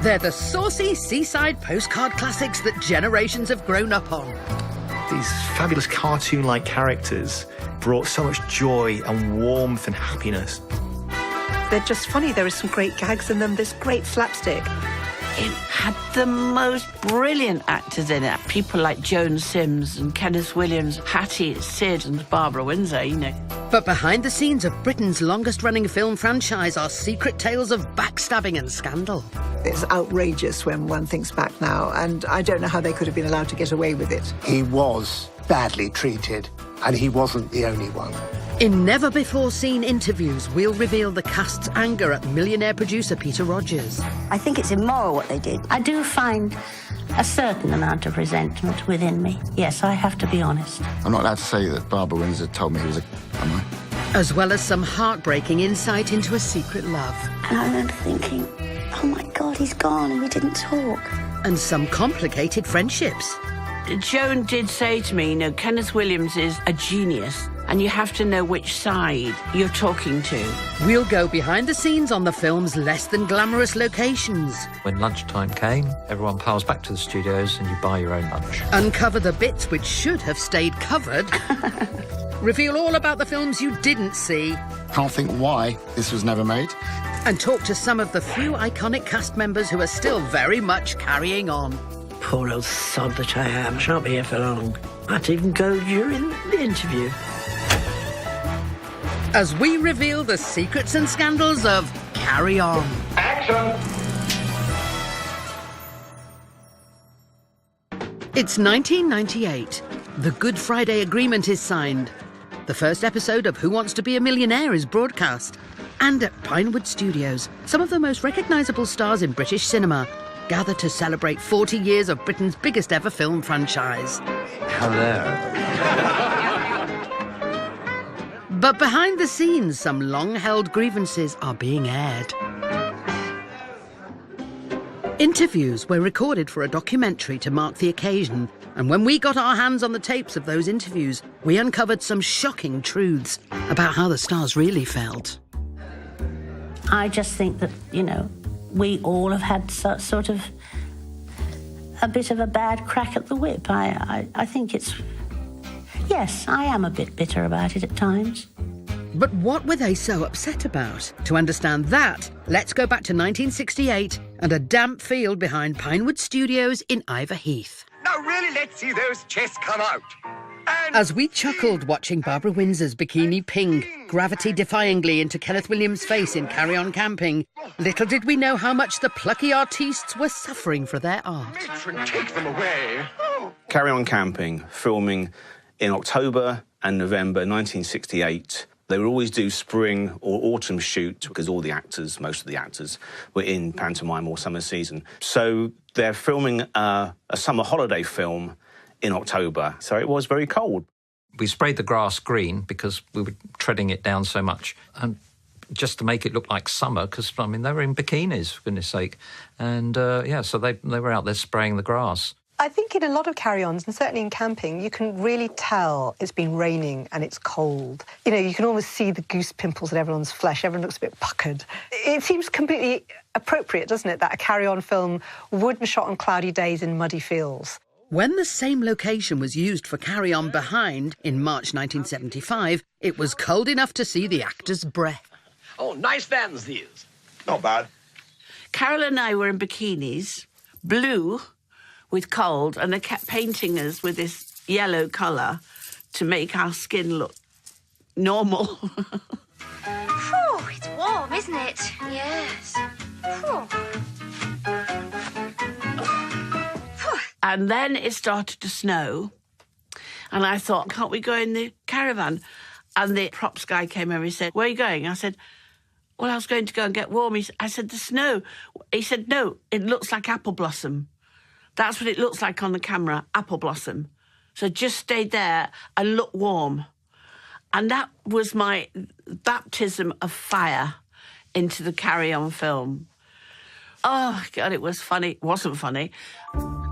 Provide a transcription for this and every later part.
They're the saucy seaside postcard classics that generations have grown up on. These fabulous cartoon-like characters brought so much joy and warmth and happiness. They're just funny. There are some great gags in them. There's great slapstick. It had the most brilliant actors in it. People like Joan Sims and Kenneth Williams, Hattie, Sid and Barbara Windsor, you know. But behind the scenes of Britain's longest-running film franchise are secret tales of backstabbing and scandal. It's outrageous when one thinks back now, and I don't know how they could have been allowed to get away with it. He was badly treated, and he wasn't the only one. In never-before-seen interviews, we'll reveal the cast's anger at millionaire producer Peter Rogers. I think it's immoral what they did. I do find a certain amount of resentment within me. Yes, I have to be honest. I'm not allowed to say that Barbara Windsor told me he was a... am I? As well as some heartbreaking insight into a secret love. And I remember thinking, oh my God, he's gone and we didn't talk. And some complicated friendships. Joan did say to me, you know, Kenneth Williams is a genius and you have to know which side you're talking to. We'll go behind the scenes on the film's less-than-glamorous locations. When lunchtime came, everyone piles back to the studios and you buy your own lunch. Uncover the bits which should have stayed covered. Reveal all about the films you didn't see. Can't think why this was never made. And talk to some of the few iconic cast members who are still very much carrying on. Poor old sod that I am. Shan't be here for long. Might even go during the interview. As we reveal the secrets and scandals of Carry On. Action! It's 1998. The Good Friday Agreement is signed. The first episode of Who Wants to Be a Millionaire is broadcast. And at Pinewood Studios, some of the most recognisable stars in British cinema gather to celebrate 40 years of Britain's biggest ever film franchise. Hello. But behind the scenes, some long-held grievances are being aired. Interviews were recorded for a documentary to mark the occasion, and when we got our hands on the tapes of those interviews, we uncovered some shocking truths about how the stars really felt. I just think that, you know, we all have had sort of a bit of a bad crack at the whip. I think it's... Yes, I am a bit bitter about it at times. But what were they so upset about? To understand that, let's go back to 1968 and a damp field behind Pinewood Studios in Ivor Heath. Now really, let's see those chests come out. And As we chuckled watching Barbara Windsor's bikini ping gravity-defyingly into Kenneth Williams' face in Carry On Camping, little did we know how much the plucky artistes were suffering for their art. matron, take them away. Carry On Camping, filming in October and November 1968. They would always do spring or autumn shoot because most of the actors were in pantomime or summer season. So they're filming a summer holiday film in October. So it was very cold. We sprayed the grass green because we were treading it down so much. And just to make it look like summer, because, I mean, they were in bikinis, for goodness sake. And, so they were out there spraying the grass. I think in a lot of carry-ons, and certainly in camping, you can really tell it's been raining and it's cold. You know, you can almost see the goose pimples in everyone's flesh. Everyone looks a bit puckered. It seems completely appropriate, doesn't it, that a carry-on film would be shot on cloudy days in muddy fields. When the same location was used for Carry On Behind in March 1975, it was cold enough to see the actor's breath. Oh, nice vans, these. Not bad. Carol and I were in bikinis, blue, with cold, and they kept painting us with this yellow colour to make our skin look normal. Phew, it's warm, isn't it? Yes. Phew. And then it started to snow, and I thought, can't we go in the caravan? And the props guy came over, he said, where are you going? I said, well, I was going to go and get warm. I said, the snow. He said, no, it looks like apple blossom. That's what it looks like on the camera, apple blossom. So just stayed there and looked warm. And that was my baptism of fire into the Carry On film. Oh, God, it was funny. It wasn't funny.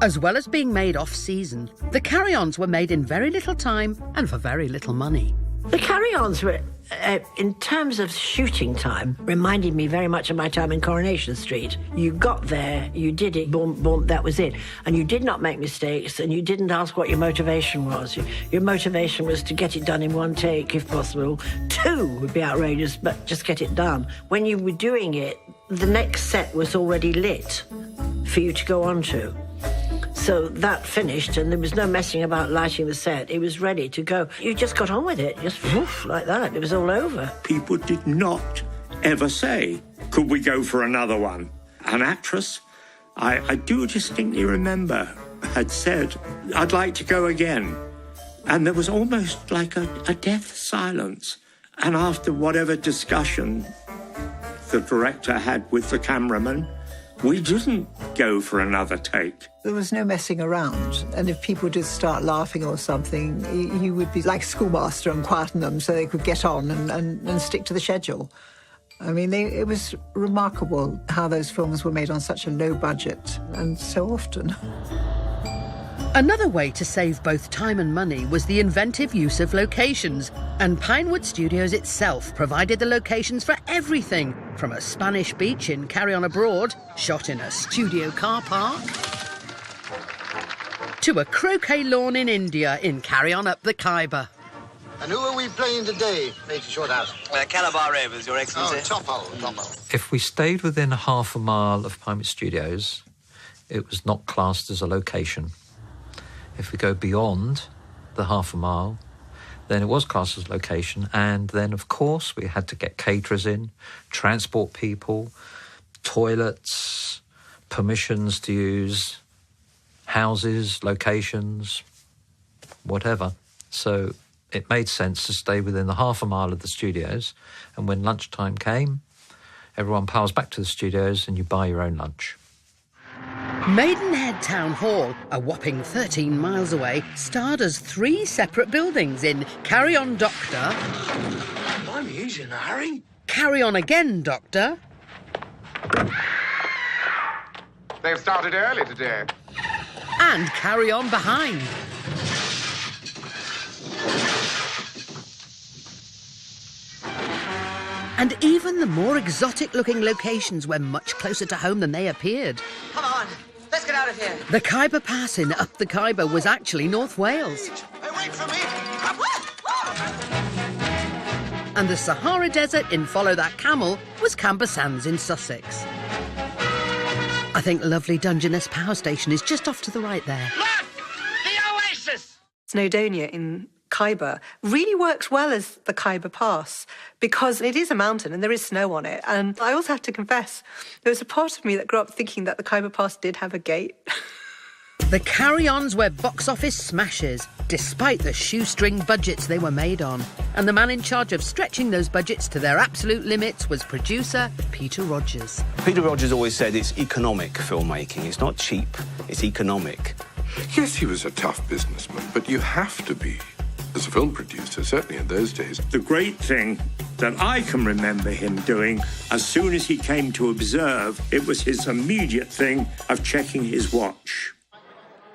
As well as being made off-season, the Carry-Ons were made in very little time and for very little money. The Carry-Ons were in terms of shooting time, reminded me very much of my time in Coronation Street. You got there, you did it, boom, boom, that was it. And you did not make mistakes, and you didn't ask what your motivation was. Your motivation was to get it done in one take, if possible. 2 would be outrageous, but just get it done. When you were doing it, the next set was already lit for you to go on to. So that finished, and there was no messing about lighting the set. It was ready to go. You just got on with it, just woof, like that. It was all over. People did not ever say, could we go for another one? An actress, I do distinctly remember, had said, I'd like to go again. And there was almost like a death silence. And after whatever discussion the director had with the cameraman, we didn't go for another take. There was no messing around. And if people did start laughing or something, you would be like a schoolmaster and quieten them so they could get on and stick to the schedule. I mean, it was remarkable how those films were made on such a low budget and so often. Another way to save both time and money was the inventive use of locations, and Pinewood Studios itself provided the locations for everything, from a Spanish beach in Carry On Abroad, shot in a studio car park, to a croquet lawn in India in Carry On Up the Khyber. And who are we playing today, Major Shorthouse? Calabar Ravens, Your Excellency. Oh, top hole. If we stayed within half a mile of Pinewood Studios, it was not classed as a location. If we go beyond the half a mile, then it was classed as location. And then, of course, we had to get caterers in, transport people, toilets, permissions to use houses, locations, whatever. So it made sense to stay within the half a mile of the studios. And when lunchtime came, everyone piles back to the studios and you buy your own lunch. Maidenhead Town Hall, a whopping 13 miles away, starred as 3 separate buildings in Carry On Doctor, I'm he's in a hurry. Carry On Again Doctor, They've started early today. and Carry On Behind. And even the more exotic-looking locations were much closer to home than they appeared. Come on, let's get out of here. The Khyber Pass in Up the Khyber was actually North Wales. Hey, wait for me. And the Sahara Desert in Follow That Camel was Camber Sands in Sussex. I think lovely Dungeness Power Station is just off to the right there. Look! The oasis! Snowdonia in Khyber really works well as the Khyber Pass because it is a mountain and there is snow on it. And I also have to confess, there was a part of me that grew up thinking that the Khyber Pass did have a gate. The Carry-Ons were box office smashes, despite the shoestring budgets they were made on. And the man in charge of stretching those budgets to their absolute limits was producer Peter Rogers. Peter Rogers always said it's economic filmmaking. It's not cheap, it's economic. Yes, he was a tough businessman, but you have to be as a film producer, certainly in those days. The great thing that I can remember him doing, as soon as he came to observe, it was his immediate thing of checking his watch.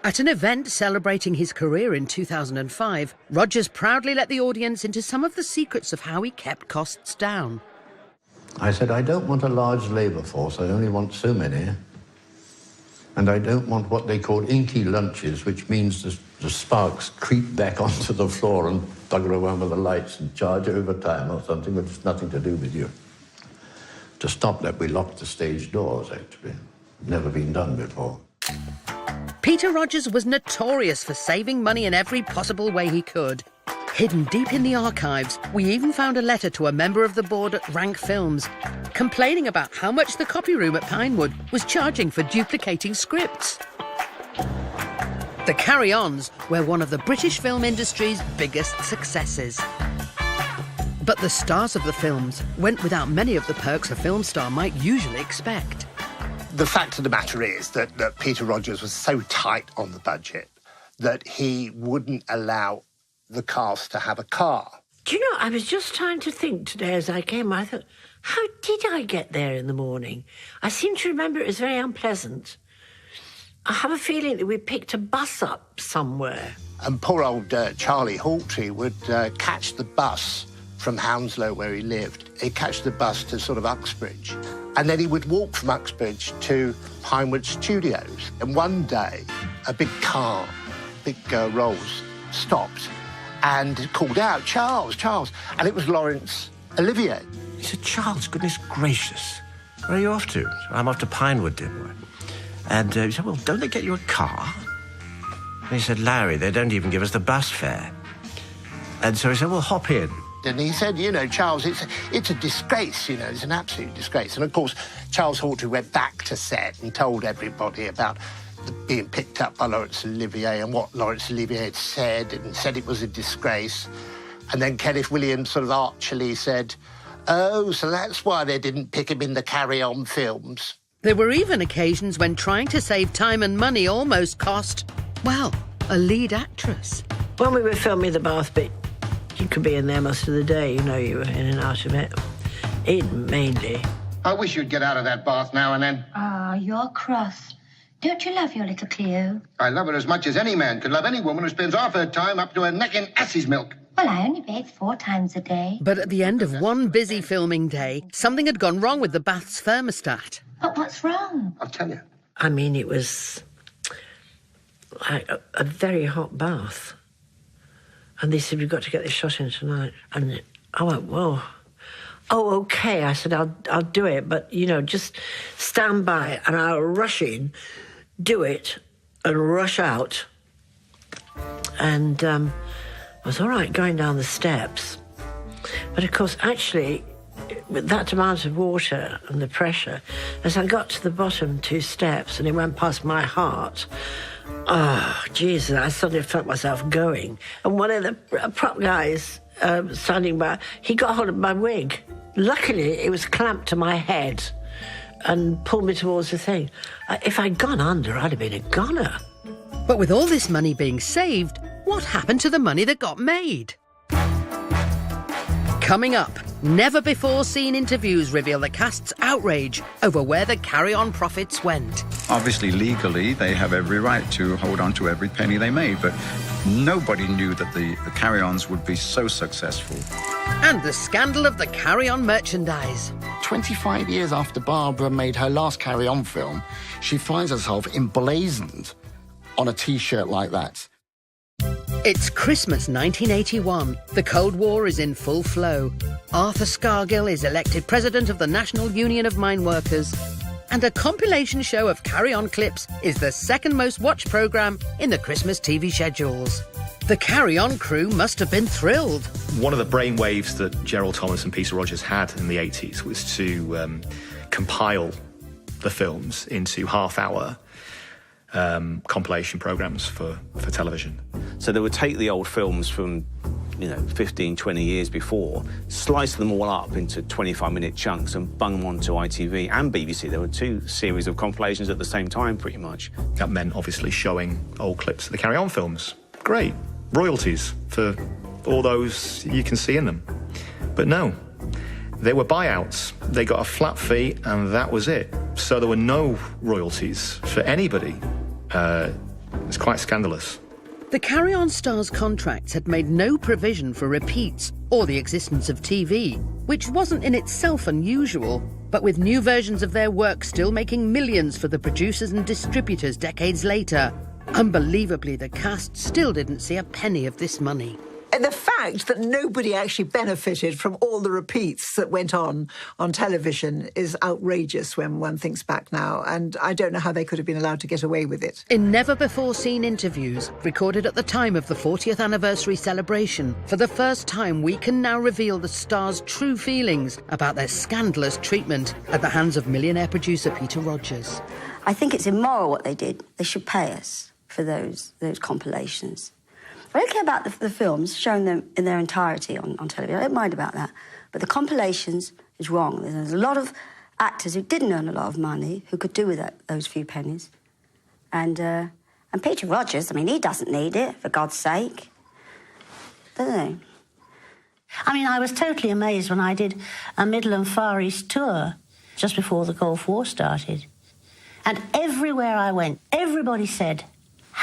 At an event celebrating his career in 2005, Rogers proudly let the audience into some of the secrets of how he kept costs down. I said, I don't want a large labour force, I only want so many. And I don't want what they call inky lunches, which means the sparks creep back onto the floor and bugger around with the lights and charge overtime or something, which has nothing to do with you. To stop that, we locked the stage doors, actually. Never been done before. Peter Rogers was notorious for saving money in every possible way he could. Hidden deep in the archives, we even found a letter to a member of the board at Rank Films, complaining about how much the copy room at Pinewood was charging for duplicating scripts. The Carry-Ons were one of the British film industry's biggest successes. But the stars of the films went without many of the perks a film star might usually expect. The fact of the matter is that Peter Rogers was so tight on the budget that he wouldn't allow the cast to have a car. Do you know, I was just trying to think today as I came. I thought, how did I get there in the morning? I seem to remember it was very unpleasant. I have a feeling that we picked a bus up somewhere. And poor old Charlie Hawtrey would catch the bus from Hounslow, where he lived. He'd catch the bus to sort of Uxbridge, and then he would walk from Uxbridge to Pinewood Studios. And one day, a big car, big Rolls, stopped and called out, "Charles, Charles!" And it was Laurence Olivier. He said, "Charles, goodness gracious, where are you off to?" "I'm off to Pinewood, dear boy." And he said, "Well, don't they get you a car?" And he said, "Larry, they don't even give us the bus fare." And so he said, "Well, hop in." And he said, "Charles, it's a disgrace, it's an absolute disgrace." And, of course, Charles Hawtrey went back to set and told everybody about being picked up by Laurence Olivier and what Laurence Olivier had said, and said it was a disgrace. And then Kenneth Williams sort of archly said, "Oh, so that's why they didn't pick him in the Carry On films." There were even occasions when trying to save time and money almost cost, well, a lead actress. When we were filming the Bath bit, you could be in there most of the day, you were in and out of it. Mainly. I wish you'd get out of that bath now and then. Ah, you're cross. Don't you love your little Cleo? I love her as much as any man could love any woman who spends half her time up to her neck in ass's milk. Well, I only bathe 4 times a day. But at the end of one busy filming day, something had gone wrong with the bath's thermostat. But what's wrong? I'll tell you. I mean, it was like a very hot bath. And they said, "We've got to get this shot in tonight." And I went, "Whoa. Oh, OK." I said, I'll do it, but, just stand by and I'll rush in, do it, and rush out. And I was all right going down the steps. But, of course, actually, with that amount of water and the pressure, as I got to the bottom 2 steps and it went past my heart, oh, Jesus, I suddenly felt myself going. And one of the prop guys standing by, he got hold of my wig. Luckily, it was clamped to my head and pulled me towards the thing. If I'd gone under, I'd have been a goner. But with all this money being saved, what happened to the money that got made? Coming up, never-before-seen interviews reveal the cast's outrage over where the Carry On profits went. Obviously, legally, they have every right to hold on to every penny they made, but nobody knew that the Carry Ons would be so successful. And the scandal of the Carry On merchandise. 25 years after Barbara made her last Carry On film, she finds herself emblazoned on a T-shirt like that. It's Christmas 1981. The Cold War is in full flow. Arthur Scargill is elected president of the National Union of Mine Workers. And a compilation show of Carry On clips is the second most watched programme in the Christmas TV schedules. The Carry On crew must have been thrilled. One of the brainwaves that Gerald Thomas and Peter Rogers had in the 80s was to compile the films into half-hour compilation programmes for television. So they would take the old films from, 15, 20 years before, slice them all up into 25-minute chunks and bung them onto ITV and BBC. There were 2 series of compilations at the same time, pretty much. That meant, obviously, showing old clips of the Carry On films. Great. Royalties for all those you can see in them. But no, they were buyouts. They got a flat fee and that was it. So there were no royalties for anybody. It's quite scandalous. The Carry On stars' contracts had made no provision for repeats or the existence of TV, which wasn't in itself unusual, but with new versions of their work still making millions for the producers and distributors decades later, unbelievably, the cast still didn't see a penny of this money. And the fact that nobody actually benefited from all the repeats that went on television is outrageous when one thinks back now, and I don't know how they could have been allowed to get away with it. In never-before-seen interviews, recorded at the time of the 40th anniversary celebration, for the first time we can now reveal the stars' true feelings about their scandalous treatment at the hands of millionaire producer Peter Rogers. I think it's immoral what they did. They should pay us for those compilations. I don't care about the films, showing them in their entirety on television. I don't mind about that. But the compilations is wrong. There's a lot of actors who didn't earn a lot of money who could do with those few pennies. And Peter Rogers, he doesn't need it, for God's sake. Doesn't he? I was totally amazed when I did a Middle and Far East tour just before the Gulf War started. And everywhere I went, everybody said,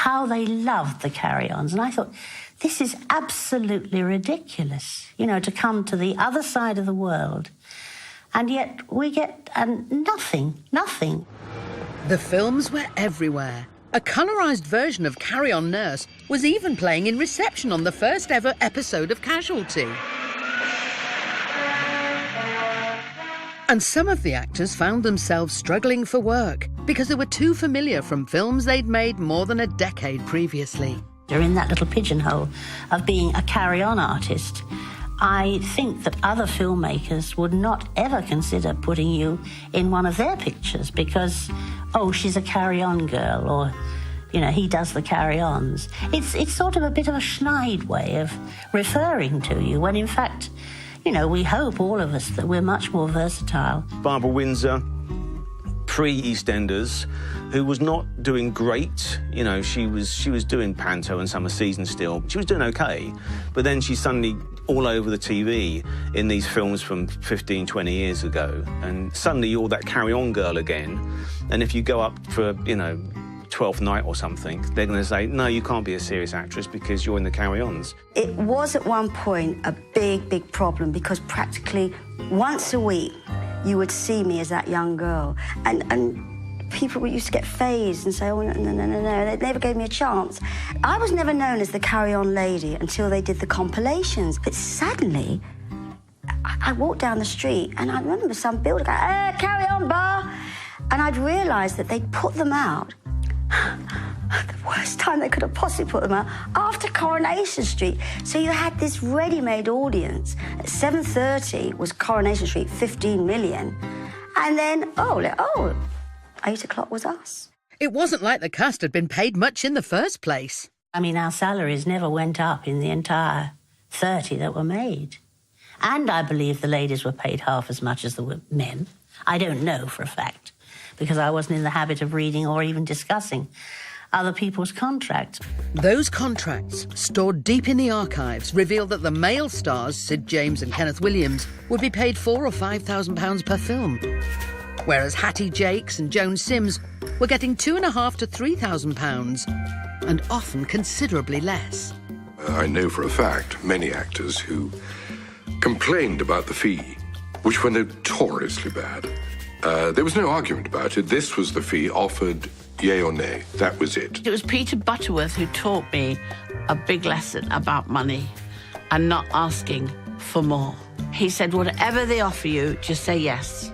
how they loved the Carry-Ons. And I thought, this is absolutely ridiculous, you know, to come to the other side of the world. And yet we get nothing. The films were everywhere. A colorised version of Carry On Nurse was even playing in reception on the first ever episode of Casualty. And some of the actors found themselves struggling for work because they were too familiar from films they'd made more than a decade previously. You're in that little pigeonhole of being a carry-on artist. I think that other filmmakers would not ever consider putting you in one of their pictures because, oh, she's a carry-on girl, or, you know, he does the carry-ons. It's sort of a bit of a schneid way of referring to you, when in fact, you know, we hope, all of us, that we're much more versatile. Barbara Windsor, pre-EastEnders, who was not doing great. You know, she was doing Panto and Summer Season still. She was doing OK, but then she's suddenly all over the TV in these films from 15, 20 years ago, and suddenly you're that carry-on girl again, and if you go up for, you know, 12th Night or something, they're going to say, no, you can't be a serious actress because you're in the carry-ons. It was at one point a big problem because practically once a week you would see me as that young girl, and people used to get phased and say, oh, no, they never gave me a chance. I was never known as the carry-on lady until they did the compilations. But suddenly, I walked down the street and I remember some builder going, hey, carry on, bar. And I'd realised that they'd put them out the worst time they could have possibly put them out, after Coronation Street. So you had this ready-made audience. At 7:30 was Coronation Street, 15 million. And then, 8 o'clock was us. It wasn't like the cast had been paid much in the first place. I mean, our salaries never went up in the entire 30 that were made. And I believe the ladies were paid half as much as the men. I don't know for a fact, because I wasn't in the habit of reading or even discussing other people's contracts. Those contracts, stored deep in the archives, reveal that the male stars, Sid James and Kenneth Williams, would be paid £4,000 or £5,000 per film, whereas Hattie Jakes and Joan Sims were getting £2,500 to £3,000, and often considerably less. I know for a fact many actors who complained about the fee, which were notoriously bad. There was no argument about it. This was the fee offered, yay or nay. That was it. It was Peter Butterworth who taught me a big lesson about money and not asking for more. He said, whatever they offer you, just say yes.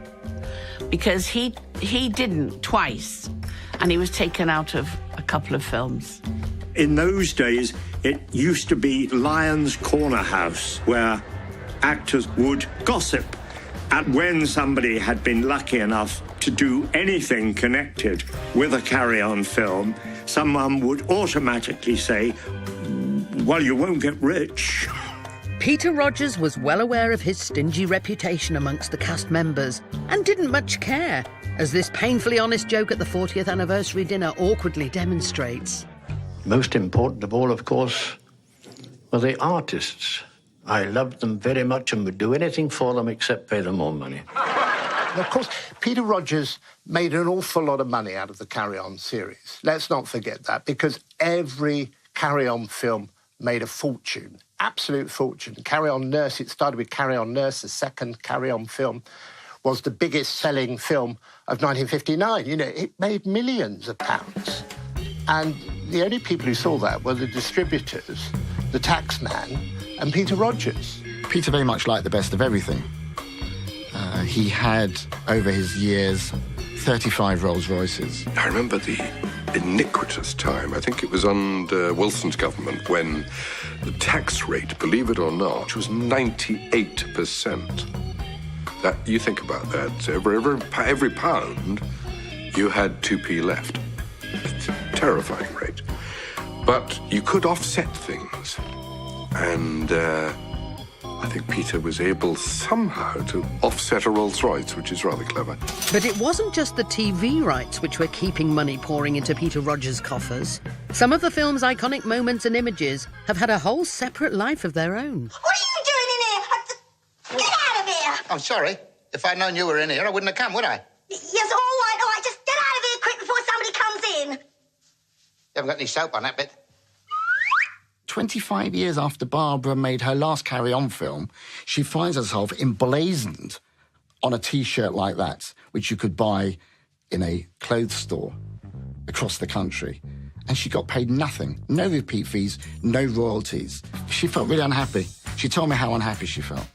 Because he didn't twice, and he was taken out of a couple of films. In those days, it used to be Lion's Corner House, where actors would gossip. And when somebody had been lucky enough to do anything connected with a carry-on film, someone would automatically say, well, you won't get rich. Peter Rogers was well aware of his stingy reputation amongst the cast members and didn't much care, as this painfully honest joke at the 40th anniversary dinner awkwardly demonstrates. Most important of all, of course, were the artists. I loved them very much and would do anything for them except pay them more money. And of course, Peter Rogers made an awful lot of money out of the Carry On series. Let's not forget that, because every Carry On film made a fortune, absolute fortune. Carry On Nurse, it started with Carry On Nurse, the second Carry On film, was the biggest selling film of 1959. You know, it made millions of pounds. And the only people who saw that were the distributors, the taxman, and Peter Rogers. Peter very much liked the best of everything. He had, over his years, 35 Rolls-Royces. I remember the iniquitous time, I think it was under Wilson's government, when the tax rate, believe it or not, was 98%. That, you think about that, every pound, you had 2p left. It's a terrifying rate. But you could offset things. And I think Peter was able somehow to offset a Rolls-Royce, which is rather clever. But it wasn't just the TV rights which were keeping money pouring into Peter Rogers' coffers. Some of the film's iconic moments and images have had a whole separate life of their own. What are you doing in here? Get out of here! I'm sorry. If I'd known you were in here, I wouldn't have come, would I? Yes, all right. Just get out of here quick before somebody comes in. haven't got any soap on that bit. 25 years after Barbara made her last Carry On film, she finds herself emblazoned on a T-shirt like that, which you could buy in a clothes store across the country. And she got paid nothing. No repeat fees, no royalties. She felt really unhappy. She told me how unhappy she felt.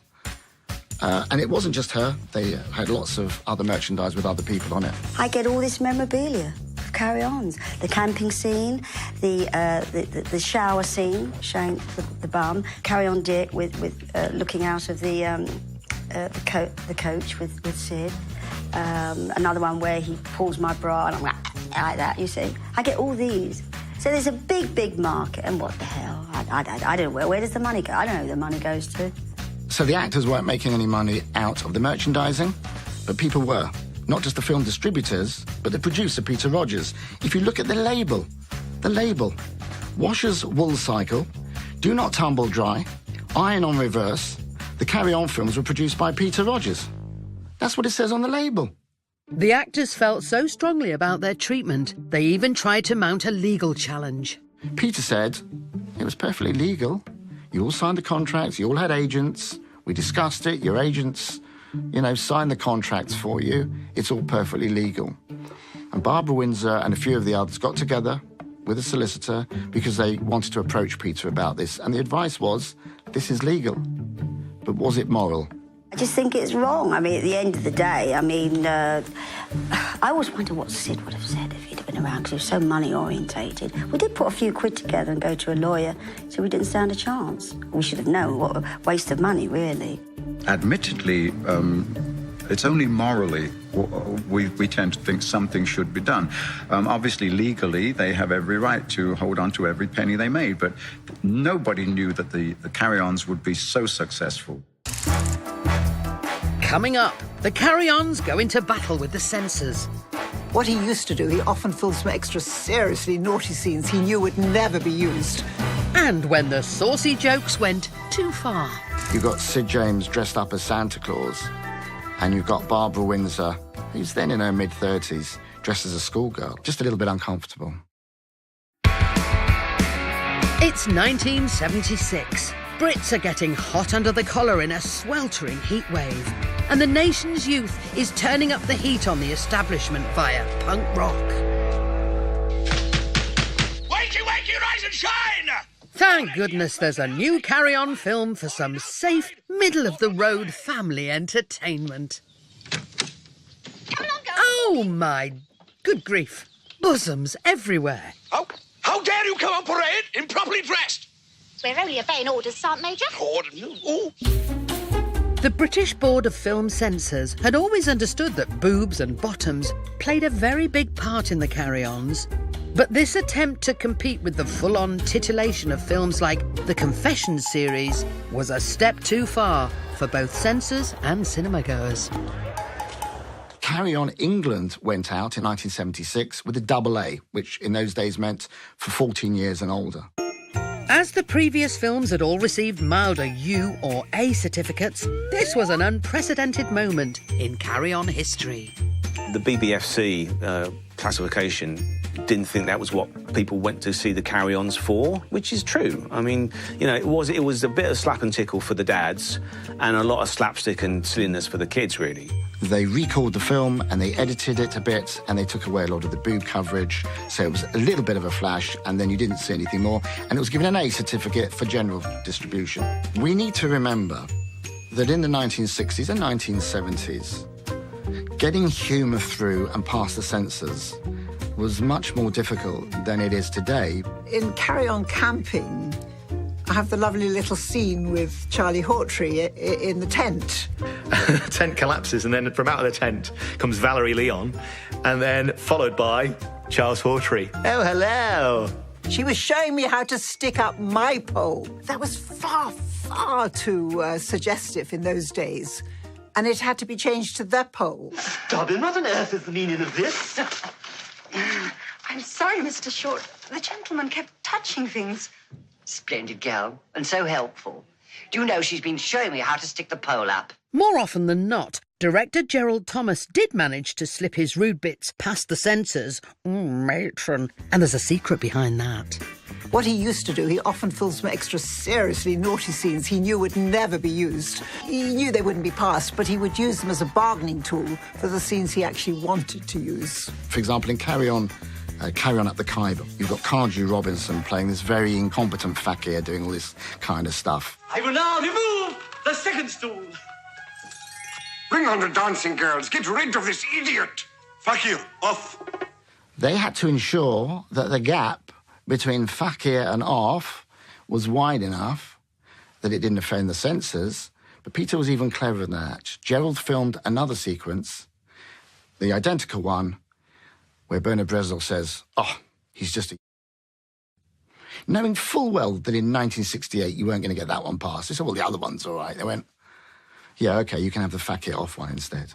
And it wasn't just her. They had lots of other merchandise with other people on it. I get all this memorabilia of Carry-Ons. The camping scene, the shower scene showing the bum, Carry-On Dick with looking out of the coach with Sid. Another one where he pulls my bra and I'm like that, you see. I get all these. So there's a big, big market, and what the hell? I don't know. Where does the money go? I don't know who the money goes to. So the actors weren't making any money out of the merchandising, but people were. Not just the film distributors, but the producer, Peter Rogers. If you look at the label, Washers Wool Cycle, Do Not Tumble Dry, Iron on Reverse, the Carry On films were produced by Peter Rogers. That's what it says on the label. The actors felt so strongly about their treatment, they even tried to mount a legal challenge. Peter said, it was perfectly legal. You all signed the contracts, you all had agents. We discussed it, your agents, signed the contracts for you. It's all perfectly legal. And Barbara Windsor and a few of the others got together with a solicitor because they wanted to approach Peter about this. And the advice was, this is legal. But was it moral? I just think it's wrong. I mean, at the end of the day, I always wonder what Sid would have said if he'd have been around, because he was so money-orientated. We did put a few quid together and go to a lawyer, so we didn't stand a chance. We should have known. What a waste of money, really. Admittedly, it's only morally we tend to think something should be done. Obviously, legally, they have every right to hold on to every penny they made, but nobody knew that the Carry-Ons would be so successful. Coming up, the Carry-Ons go into battle with the censors. What he used to do, he often filmed some extra seriously naughty scenes he knew would never be used. And when the saucy jokes went too far. You got Sid James dressed up as Santa Claus, and you've got Barbara Windsor, who's then in her mid-30s, dressed as a schoolgirl. Just a little bit uncomfortable. It's 1976. Brits are getting hot under the collar in a sweltering heatwave. And the nation's youth is turning up the heat on the establishment via punk rock. Wakey, wakey, rise and shine! Thank goodness there's a new Carry-On film for some safe, middle-of-the-road family entertainment. Oh, my good grief. Bosoms everywhere. How dare you come on parade improperly dressed? We're only obeying orders, Sergeant Major. The British Board of Film Censors had always understood that boobs and bottoms played a very big part in the Carry-Ons. But this attempt to compete with the full-on titillation of films like the Confessions series was a step too far for both censors and cinema-goers. Carry On England went out in 1976 with a AA, which in those days meant for 14 years and older. As the previous films had all received milder U or A certificates, this was an unprecedented moment in Carry-On history. The BBFC classification didn't think that was what people went to see the Carry-Ons for, which is true. I mean, it was a bit of slap and tickle for the dads and a lot of slapstick and silliness for the kids, really. They recalled the film and they edited it a bit and they took away a lot of the boob coverage, so it was a little bit of a flash and then you didn't see anything more, and it was given an A certificate for general distribution. We need to remember that in the 1960s and 1970s, getting humour through and past the censors was much more difficult than it is today. In Carry On Camping, I have the lovely little scene with Charlie Hawtrey in the tent. The tent collapses, and then from out of the tent comes Valerie Leon, and then followed by Charles Hawtrey. Oh, hello. She was showing me how to stick up my pole. That was far, far too suggestive in those days. And it had to be changed to the pole. Dobbin, what on earth is the meaning of this? I'm sorry, Mr. Short. The gentleman kept touching things. Splendid girl, and so helpful. Do you know she's been showing me how to stick the pole up? More often than not, Director Gerald Thomas did manage to slip his rude bits past the censors. Matron. And there's a secret behind that. What he used to do, he often filmed some extra seriously naughty scenes he knew would never be used. He knew they wouldn't be passed, but he would use them as a bargaining tool for the scenes he actually wanted to use. For example, in Carry On Up the Khyber, you've got Cardew Robinson playing this very incompetent fakir doing all this kind of stuff. I will now remove the second stool. Bring on the dancing girls. Get rid of this idiot. Fakir, off. They had to ensure that the gap between fakir and off was wide enough that it didn't offend the censors. But Peter was even cleverer than that. Gerald filmed another sequence, the identical one, where Bernard Breslau says, "Oh, he's just a..." Knowing full well that in 1968 you weren't going to get that one passed. They said, well, the other one's all right. They went, yeah, OK, you can have the fakir off one instead.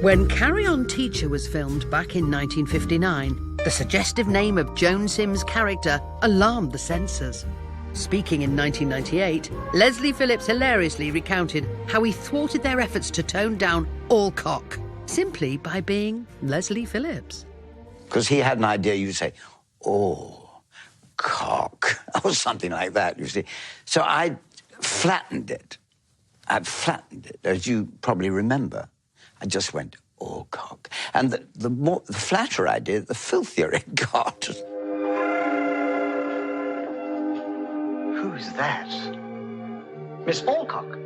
When Carry On Teacher was filmed back in 1959, the suggestive name of Joan Sim's character alarmed the censors. Speaking in 1998, Leslie Phillips hilariously recounted how he thwarted their efforts to tone down all cock, simply by being Leslie Phillips. Because he had an idea, you'd say, oh, cock, or something like that, you see. So I flattened it. As you probably remember. I just went, oh, cock. And the flatter I did, the filthier it got. Who's that? Miss Alcock?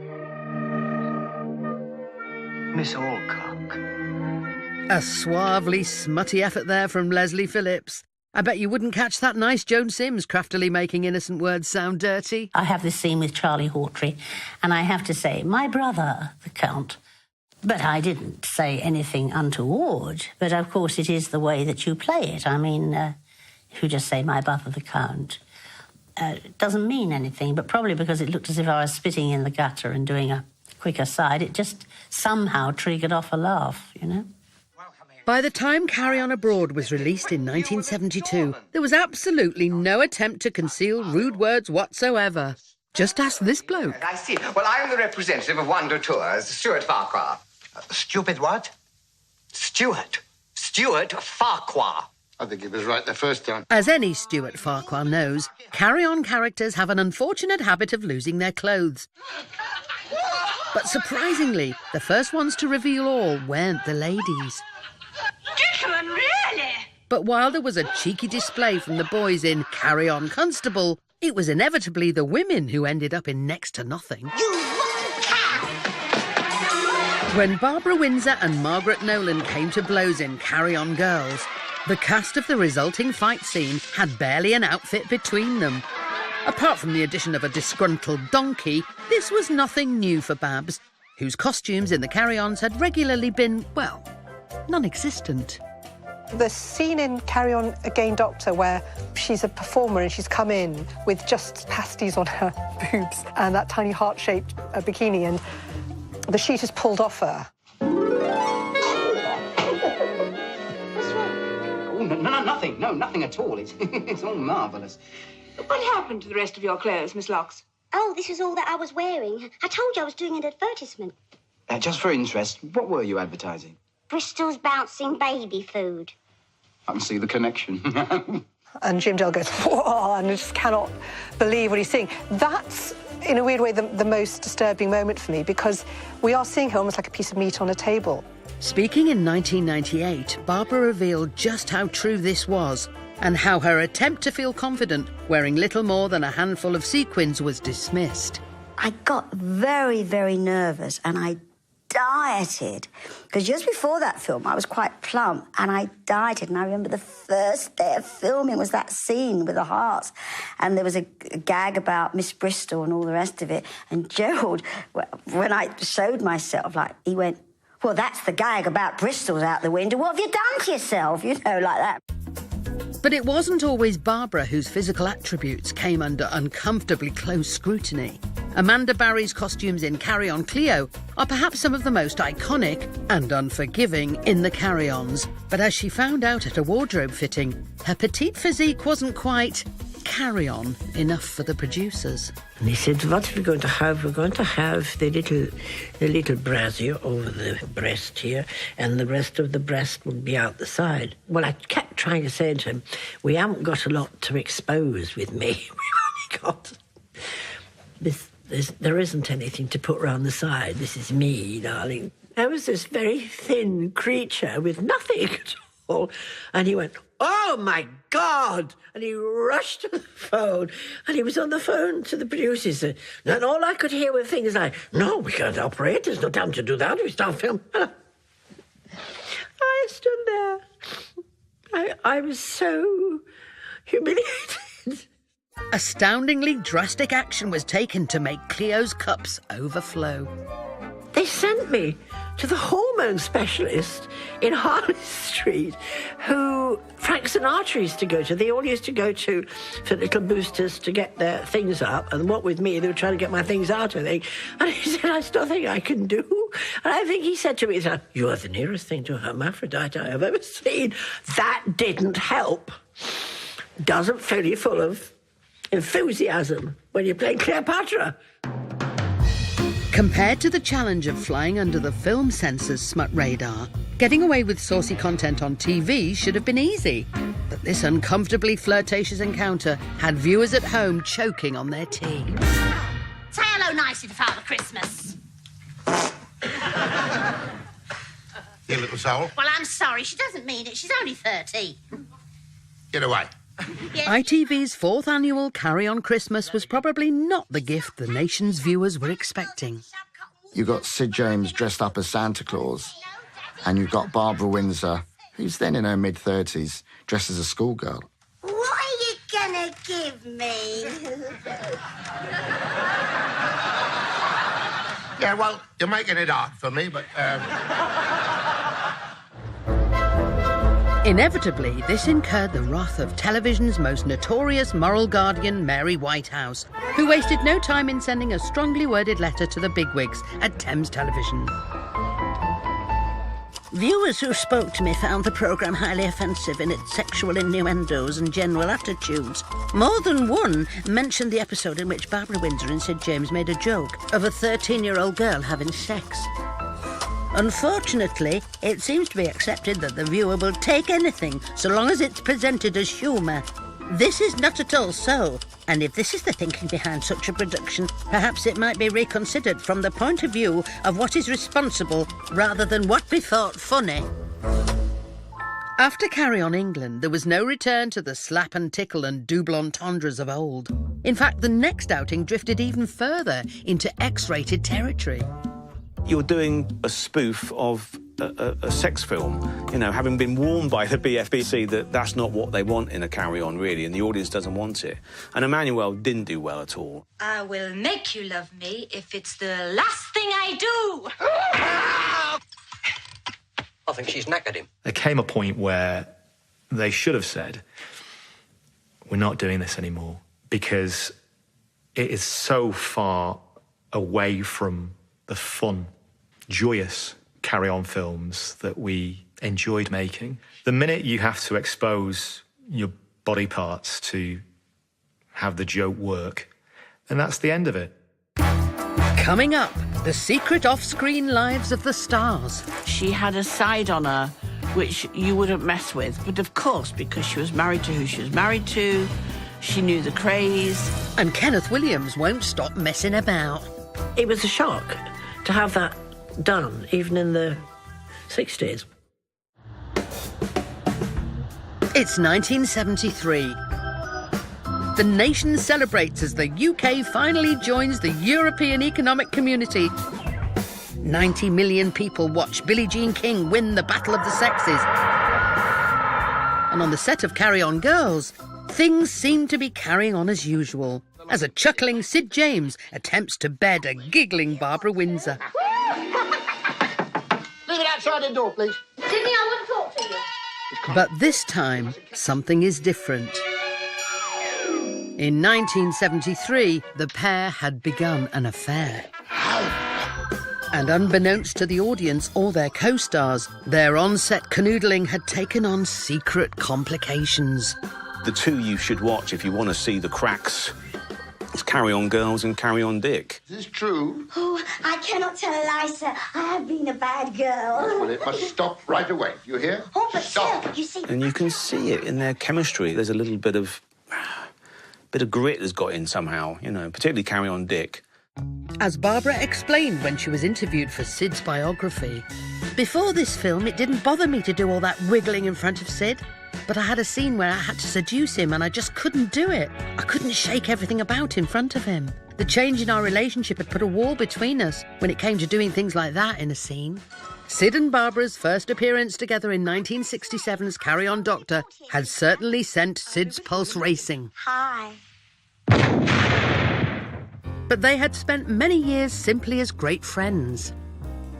Miss Alcock. A suavely smutty effort there from Leslie Phillips. I bet you wouldn't catch that nice Joan Sims craftily making innocent words sound dirty. I have this scene with Charlie Hawtrey, and I have to say, my brother, the Count. But I didn't say anything untoward. But, of course, it is the way that you play it. I mean, if you just say, my brother, the Count, it doesn't mean anything, but probably because it looked as if I was spitting in the gutter and doing a quick aside, it just somehow triggered off a laugh, you know? By the time Carry On Abroad was released in 1972, there was absolutely no attempt to conceal rude words whatsoever. Just ask this bloke. I see. Well, I am the representative of Wonder Tours, Stuart Farquhar. Stupid what? Stuart Farquhar. I think he was right the first time. As any Stuart Farquhar knows, Carry On characters have an unfortunate habit of losing their clothes. But surprisingly, the first ones to reveal all weren't the ladies. Gentlemen, really? But while there was a cheeky display from the boys in Carry On Constable, it was inevitably the women who ended up in next to nothing. When Barbara Windsor and Margaret Nolan came to blows in Carry On Girls, the cast of the resulting fight scene had barely an outfit between them. Apart from the addition of a disgruntled donkey, this was nothing new for Babs, whose costumes in the Carry Ons had regularly been, well, non-existent. The scene in Carry On Again, Doctor, where she's a performer and she's come in with just pasties on her boobs and that tiny heart-shaped bikini, and the sheet is pulled off her. Oh, nothing. No, nothing at all. It's all marvellous. What happened to the rest of your clothes, Miss Locks? Oh, this is all that I was wearing. I told you I was doing an advertisement. Just for interest, what were you advertising? Bristol's bouncing baby food. I can see the connection. And Jim Dell goes, whoa, and I just cannot believe what he's seeing. That's, in a weird way, the most disturbing moment for me, because we are seeing her almost like a piece of meat on a table. Speaking in 1998, Barbara revealed just how true this was, and how her attempt to feel confident wearing little more than a handful of sequins was dismissed. I got very, very nervous, and I dieted, because just before that film I was quite plump, and I dieted, and I remember the first day of filming was that scene with the hearts, and there was a gag about Miss Bristol and all the rest of it, and Gerald, when I showed myself, like, he went, well, that's the gag about Bristol's out the window, what have you done to yourself, you know, like that. But it wasn't always Barbara whose physical attributes came under uncomfortably close scrutiny. Amanda Barry's costumes in Carry On Cleo are perhaps some of the most iconic and unforgiving in the Carry Ons. But as she found out at a wardrobe fitting, her petite physique wasn't quite Carry On enough for the producers? And he said, what are we going to have? We're going to have the little brassiere over the breast here, and the rest of the breast would be out the side. Well, I kept trying to say to him, we haven't got a lot to expose with me. We've only got there isn't anything to put round the side. This is me, darling. I was this very thin creature with nothing at all. And he went, oh, my God! And he rushed to the phone. And he was on the phone to the producers. And all I could hear were things like, no, we can't operate. There's no time to do that. We start film. I stood there. I was so humiliated. Astoundingly drastic action was taken to make Cleo's cups overflow. They sent me to the hormone specialist in Harley Street, who Frank Sinatra used to go to. They all used to go to for little boosters to get their things up. And what with me, they were trying to get my things out, I think. And he said, there's nothing I can do. And I think he said to me, you are the nearest thing to a hermaphrodite I have ever seen. That didn't help. Doesn't fill you full of enthusiasm when you're playing Cleopatra. Compared to the challenge of flying under the film censor's smut radar, getting away with saucy content on TV should have been easy. But this uncomfortably flirtatious encounter had viewers at home choking on their tea. Say hello nicely to Father Christmas. You little soul. Well, I'm sorry, she doesn't mean it. She's only 13. Get away. Yes. ITV's fourth annual Carry On Christmas was probably not the gift the nation's viewers were expecting. You got Sid James dressed up as Santa Claus, and you've got Barbara Windsor, who's then in her mid-30s, dressed as a schoolgirl. What are you gonna give me? Yeah, well, you're making it hard for me, but... Inevitably, this incurred the wrath of television's most notorious moral guardian, Mary Whitehouse, who wasted no time in sending a strongly worded letter to the bigwigs at Thames Television. Viewers who spoke to me found the programme highly offensive in its sexual innuendos and general attitudes. More than one mentioned the episode in which Barbara Windsor and Sid James made a joke of a 13-year-old girl having sex. Unfortunately, it seems to be accepted that the viewer will take anything so long as it's presented as humour. This is not at all so, and if this is the thinking behind such a production, perhaps it might be reconsidered from the point of view of what is responsible rather than what we thought funny. After Carry On England, there was no return to the slap and tickle and double entendres of old. In fact, the next outing drifted even further into X-rated territory. You're doing a spoof of a sex film, you know, having been warned by the BFBC that that's not what they want in a Carry On, really, and the audience doesn't want it. And Emmanuel didn't do well at all. I will make you love me if it's the last thing I do. I think she's knackered him. There came a point where they should have said, we're not doing this anymore, because it is so far away from the fun, joyous Carry On films that we enjoyed making. The minute you have to expose your body parts to have the joke work, and that's the end of it. Coming up, the secret off-screen lives of the stars. She had a side on her which you wouldn't mess with, but of course, because she was married to who she was married to, she knew the craze. And Kenneth Williams won't stop messing about. It was a shock to have that done, even in the 60s. It's 1973. The nation celebrates as the UK finally joins the European Economic Community. 90 million people watch Billie Jean King win the Battle of the Sexes. And on the set of Carry On Girls, things seem to be carrying on as usual, as a chuckling Sid James attempts to bed a giggling Barbara Windsor. Leave it outside the door, please. Sydney, I wouldn't talk to you. But this time, something is different. In 1973, the pair had begun an affair. And unbeknownst to the audience or their co-stars, their on-set canoodling had taken on secret complications. The two you should watch if you want to see the cracks is Carry On Girls and Carry On Dick. Is this true? Oh, I cannot tell a lie, sir. I have been a bad girl. Well, it must stop right away. You hear? Oh, but Stop. sir, you see... And you can see it in their chemistry. There's a little bit of grit that's got in somehow, you know, particularly Carry On Dick. As Barbara explained when she was interviewed for Sid's biography, before this film, it didn't bother me to do all that wiggling in front of Sid. But I had a scene where I had to seduce him and I just couldn't do it. I couldn't shake everything about in front of him. The change in our relationship had put a wall between us when it came to doing things like that in a scene. Sid and Barbara's first appearance together in 1967's Carry On Doctor had certainly sent Sid's pulse racing. Hi. But they had spent many years simply as great friends.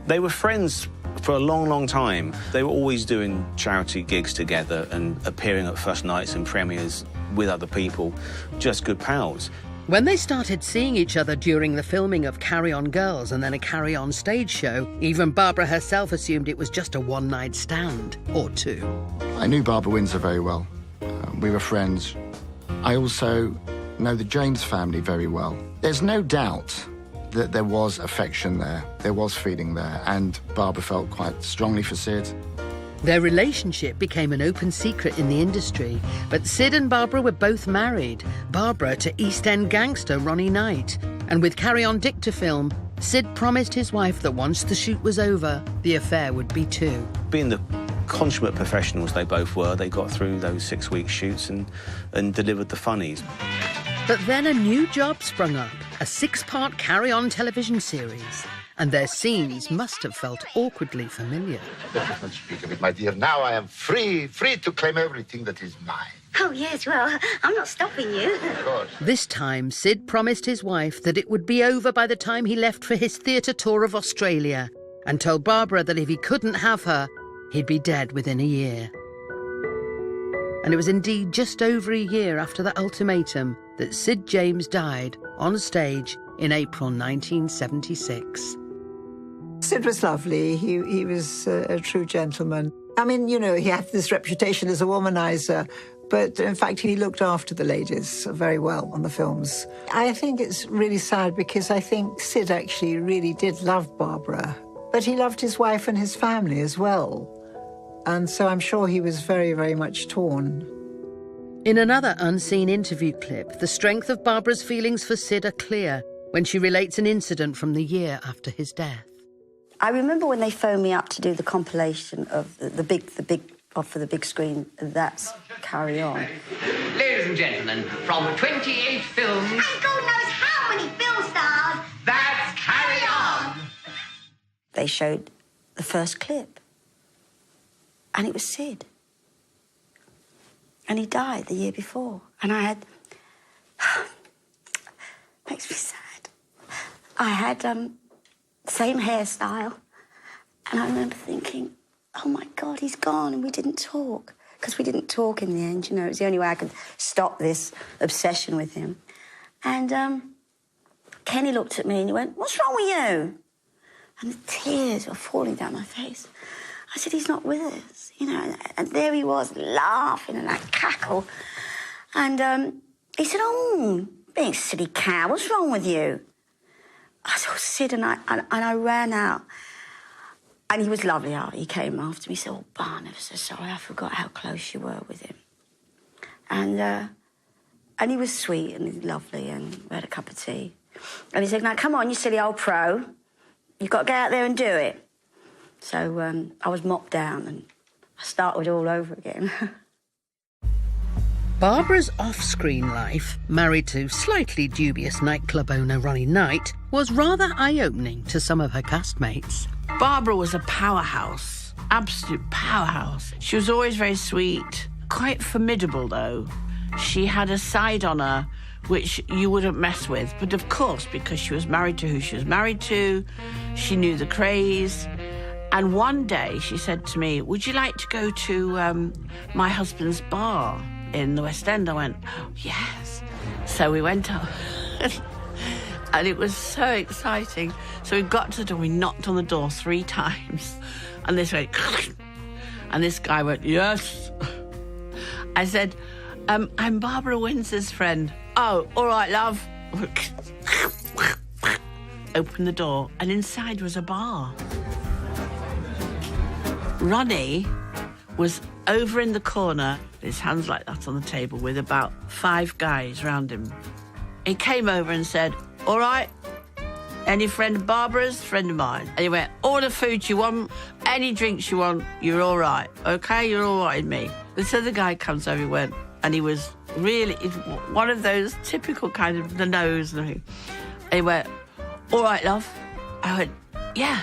They were friends for a long, long time. They were always doing charity gigs together and appearing at first nights and premieres with other people, just good pals. When they started seeing each other during the filming of Carry On Girls and then a Carry On stage show, even Barbara herself assumed it was just a one-night stand or two. I knew Barbara Windsor very well. We were friends. I also know the James family very well. There's no doubt that there was affection there, there was feeling there, and Barbara felt quite strongly for Sid. Their relationship became an open secret in the industry, but Sid and Barbara were both married, Barbara to East End gangster Ronnie Knight. And with Carry On Dick to film, Sid promised his wife that once the shoot was over, the affair would be two. Being the consummate professionals they both were, they got through those 6-week shoots and delivered the funnies. But then a new job sprung up, a 6-part Carry On television series, and their scenes must have felt awkwardly familiar. Let us not speak of it, my dear. Now I am free to claim everything that is mine. Oh, yes, well, I'm not stopping you. Of course. This time, Sid promised his wife that it would be over by the time he left for his theatre tour of Australia, and told Barbara that if he couldn't have her, he'd be dead within a year. And it was indeed just over a year after that ultimatum that Sid James died on stage in April 1976. Sid was lovely. He was a true gentleman. I mean, you know, he had this reputation as a womanizer, but in fact, he looked after the ladies very well on the films. I think it's really sad because I think Sid actually really did love Barbara, but he loved his wife and his family as well. And so I'm sure he was very, very much torn. In another unseen interview clip, the strength of Barbara's feelings for Sid are clear when she relates an incident from the year after his death. I remember when they phoned me up to do the compilation of the big for the big screen, That's Carry On. Ladies and gentlemen, from 28 films... And God knows how many film stars... That's Carry On! They showed the first clip. And it was Sid. And he died the year before. And I had... makes me sad. I had same hairstyle. And I remember thinking, oh, my God, he's gone, and we didn't talk. Because we didn't talk in the end, you know. It was the only way I could stop this obsession with him. And Kenny looked at me and he went, what's wrong with you? And the tears were falling down my face. I said, he's not with us, you know. And there he was, laughing and that cackle. And he said, oh, big silly cow, what's wrong with you? I saw Sid and I ran out. And he was lovely. He came after me. He said, oh, Bar, I'm ever so sorry. I forgot how close you were with him. And he was sweet and lovely, and we had a cup of tea. And he said, now, come on, you silly old pro. You've got to get out there and do it. So I was mopped down and I started all over again. Barbara's off-screen life, married to slightly dubious nightclub owner Ronnie Knight, was rather eye-opening to some of her castmates. Barbara was a powerhouse, absolute powerhouse. She was always very sweet, quite formidable, though. She had a side on her which you wouldn't mess with. But of course, because she was married to who she was married to, she knew the craze. And one day she said to me, would you like to go to my husband's bar in the West End? I went, oh, yes. So we went up. And it was so exciting. So we got to the door, we knocked on the door 3 times. And this went, and this guy went, yes. I said, I'm Barbara Windsor's friend. Oh, all right, love. Opened the door, and inside was a bar. Ronnie was over in the corner, his hands like that on the table, with about 5 guys round him. He came over and said, all right, any friend of Barbara's, friend of mine. And he went, all the food you want, any drinks you want, you're all right, OK? You're all right with me. This other guy comes over, he went, and he was really one of those typical kind of the nose and everything. And he went, all right, love. I went, yeah.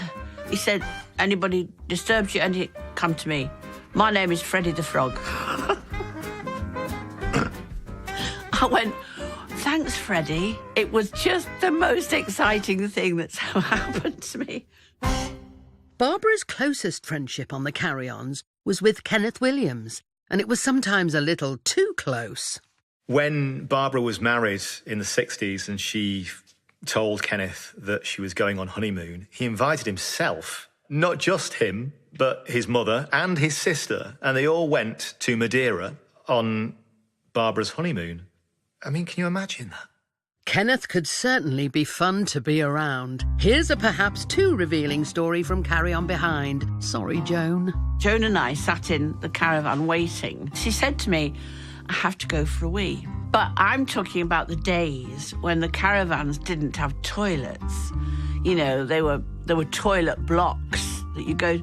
He said, anybody disturbs you, come to me. My name is Freddie the Frog. I went, thanks, Freddie. It was just the most exciting thing that's ever happened to me. Barbara's closest friendship on the Carry-Ons was with Kenneth Williams, and it was sometimes a little too close. When Barbara was married in the 60s and she told Kenneth that she was going on honeymoon, he invited himself, not just him, but his mother and his sister, and they all went to Madeira on Barbara's honeymoon. I mean, can you imagine that? Kenneth could certainly be fun to be around. Here's a perhaps too revealing story from Carry On Behind. Sorry, Joan. Joan and I sat in the caravan waiting. She said to me, I have to go for a wee. But I'm talking about the days when the caravans didn't have toilets. You know, there were toilet blocks that you go...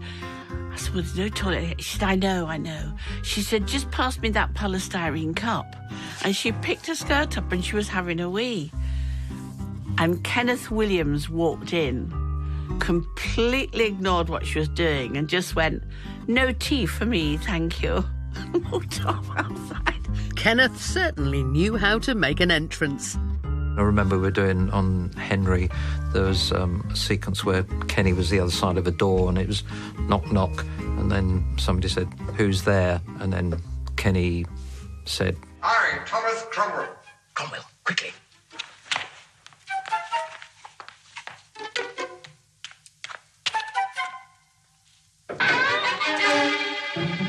I said, well, there's no toilet. She said, I know. She said, just pass me that polystyrene cup. And she picked her skirt up and she was having a wee. And Kenneth Williams walked in, completely ignored what she was doing and just went, no tea for me, thank you. And walked off outside. Kenneth certainly knew how to make an entrance. I remember we were doing on Henry, there was a sequence where Kenny was the other side of a door and it was knock, knock, and then somebody said, who's there? And then Kenny said, I, Thomas Cromwell. Cromwell, quickly.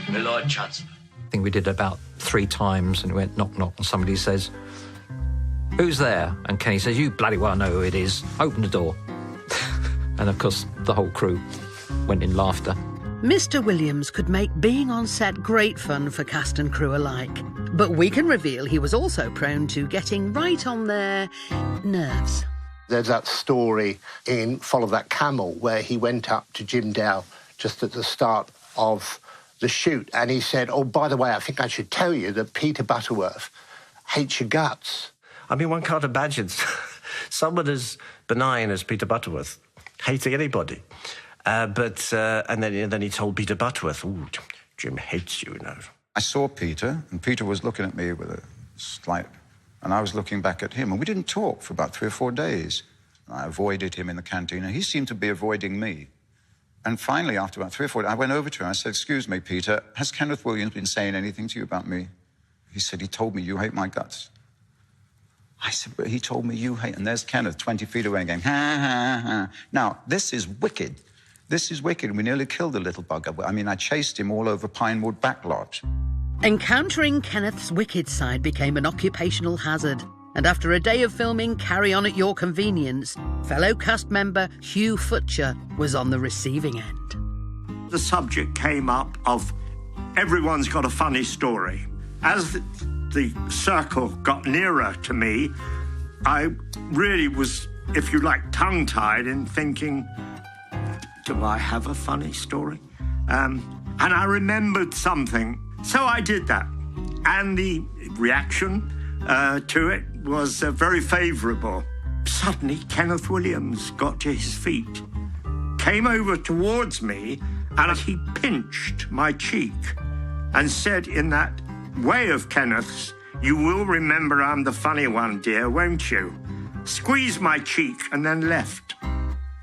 My Lord Chancellor. I think we did about 3 times and it went knock, knock, and somebody says, who's there? And Kenny says, you bloody well know who it is. Open the door. And, of course, the whole crew went in laughter. Mr. Williams could make being on set great fun for cast and crew alike. But we can reveal he was also prone to getting right on their nerves. There's that story in Follow That Camel where he went up to Jim Dow just at the start of the shoot and he said, oh, by the way, I think I should tell you that Peter Butterworth hates your guts. I mean, one can't imagine someone as benign as Peter Butterworth hating anybody. And then he told Peter Butterworth, ooh, Jim hates you, you know. I saw Peter, and Peter was looking at me with a slight... And I was looking back at him, and we didn't talk for about 3 or 4 days. I avoided him in the canteen, and he seemed to be avoiding me. And finally, after about 3 or 4 days, I went over to him. I said, excuse me, Peter, has Kenneth Williams been saying anything to you about me? He said, he told me you hate my guts. I said, but he told me you hate... And there's Kenneth, 20 feet away, going, ha, ha, ha. Now, this is wicked. This is wicked. We nearly killed the little bugger. I mean, I chased him all over Pinewood Backlot. Encountering Kenneth's wicked side became an occupational hazard. And after a day of filming Carry On at Your Convenience, fellow cast member Hugh Futcher was on the receiving end. The subject came up of everyone's got a funny story. As the circle got nearer to me, I really was, if you like, tongue-tied in thinking, do I have a funny story? And I remembered something, so I did that. And the reaction to it was very favourable. Suddenly, Kenneth Williams got to his feet, came over towards me, and he pinched my cheek and said in that way of Kenneth's, you will remember I'm the funny one, dear, won't you? Squeezed my cheek and then left.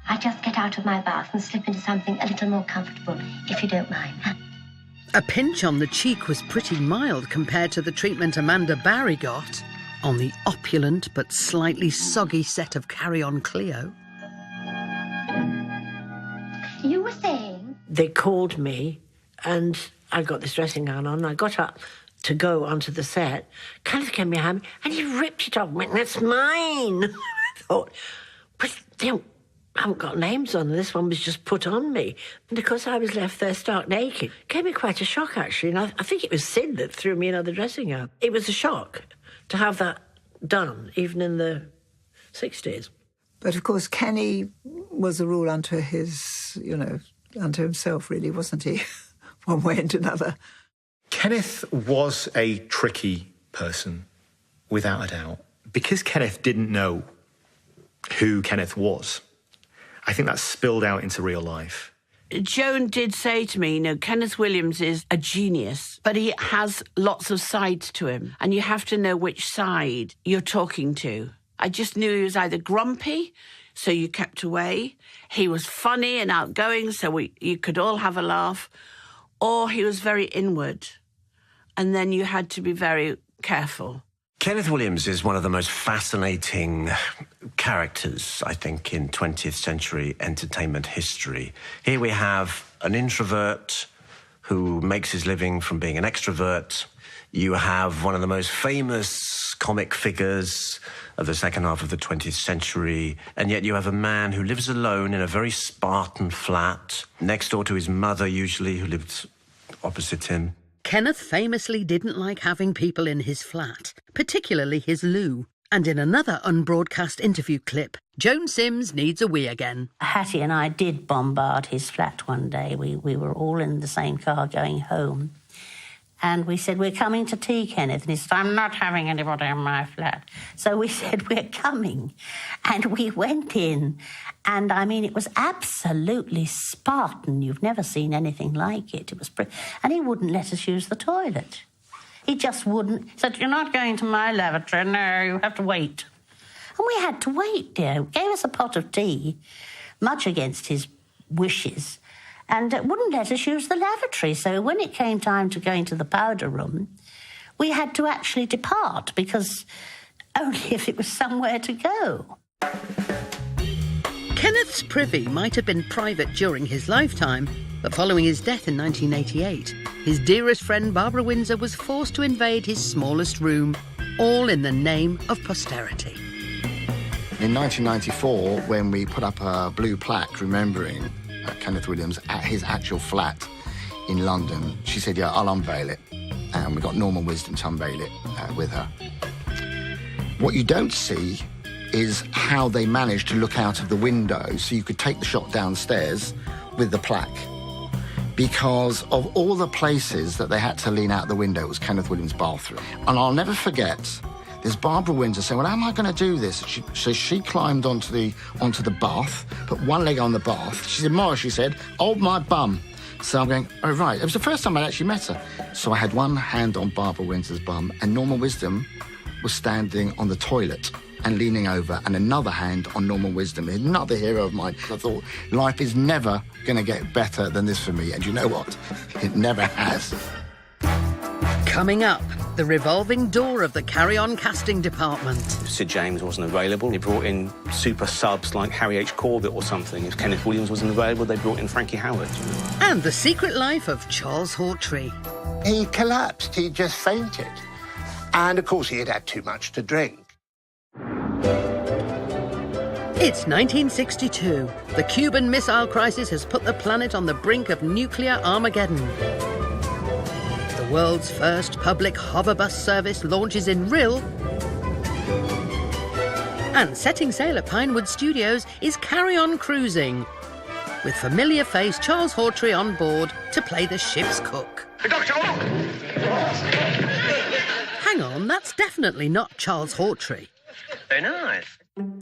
I just get out of my bath and slip into something a little more comfortable, if you don't mind. A pinch on the cheek was pretty mild compared to the treatment Amanda Barry got on the opulent but slightly soggy set of Carry On Cleo. You were saying? They called me and I got this dressing gown on. I got up to go onto the set, Kenneth gave me a hand and he ripped it off and went, "That's mine." I thought, but they haven't got names on them. This one was just put on me. And of course I was left there stark naked. It gave me quite a shock, actually, and I think it was Sid that threw me out of the dressing gown. It was a shock to have that done, even in the 60s. But of course Kenny was a rule unto his, unto himself, really, wasn't he? One way and another. Kenneth was a tricky person, without a doubt. Because Kenneth didn't know who Kenneth was, I think that spilled out into real life. Joan did say to me, Kenneth Williams is a genius, but he has lots of sides to him, and you have to know which side you're talking to. I just knew he was either grumpy, so you kept away, he was funny and outgoing, so you could all have a laugh, or he was very inward, and then you had to be very careful. Kenneth Williams is one of the most fascinating characters, I think, in 20th century entertainment history. Here we have an introvert who makes his living from being an extrovert. You have one of the most famous comic figures of the second half of the 20th century, and yet you have a man who lives alone in a very Spartan flat, next door to his mother, usually, who lived opposite him. Kenneth famously didn't like having people in his flat, particularly his loo. And in another unbroadcast interview clip, Joan Sims needs a wee again. Hattie and I did bombard his flat one day. We were all in the same car going home. And we said, "We're coming to tea, Kenneth." And he said, "I'm not having anybody in my flat." So we said, "We're coming." And we went in. And, it was absolutely Spartan. You've never seen anything like it. It was and he wouldn't let us use the toilet. He just wouldn't. He said, "You're not going to my lavatory. No, you have to wait." And we had to wait, dear. He gave us a pot of tea, much against his wishes, and wouldn't let us use the lavatory. So when it came time to go into the powder room, we had to actually depart, because only if it was somewhere to go. Kenneth's privy might have been private during his lifetime, but following his death in 1988, his dearest friend Barbara Windsor was forced to invade his smallest room, all in the name of posterity. In 1994, when we put up a blue plaque remembering Kenneth Williams at his actual flat in London, she said, "Yeah, I'll unveil it." And we got Norman Wisdom to unveil it with her. What you don't see is how they managed to look out of the window so you could take the shot downstairs with the plaque. Because of all the places that they had to lean out the window, it was Kenneth Williams' bathroom. And I'll never forget, there's Barbara Windsor saying, "Well, how am I going to do this?" So she climbed onto the bath, put one leg on the bath. She said, "Morris," she said, "hold my bum." So I'm going, "Oh, right." It was the first time I'd actually met her. So I had one hand on Barbara Windsor's bum, and Norman Wisdom was standing on the toilet and leaning over, and another hand on Norman Wisdom, another hero of mine. I thought, life is never going to get better than this for me. And you know what? It never has. Coming up, the revolving door of the Carry On casting department. Sid James wasn't available. He brought in super subs like Harry H. Corbett or something. If Kenneth Williams wasn't available, they brought in Frankie Howard. And the secret life of Charles Hawtrey. He collapsed. He just fainted. And, of course, he had had too much to drink. It's 1962. The Cuban Missile Crisis has put the planet on the brink of nuclear Armageddon. The world's first public hover bus service launches in Rhyl. And setting sail at Pinewood Studios is Carry On Cruising, with familiar face Charles Hawtrey on board to play the ship's cook. Doctor, Hang on, that's definitely not Charles Hawtrey. Very nice.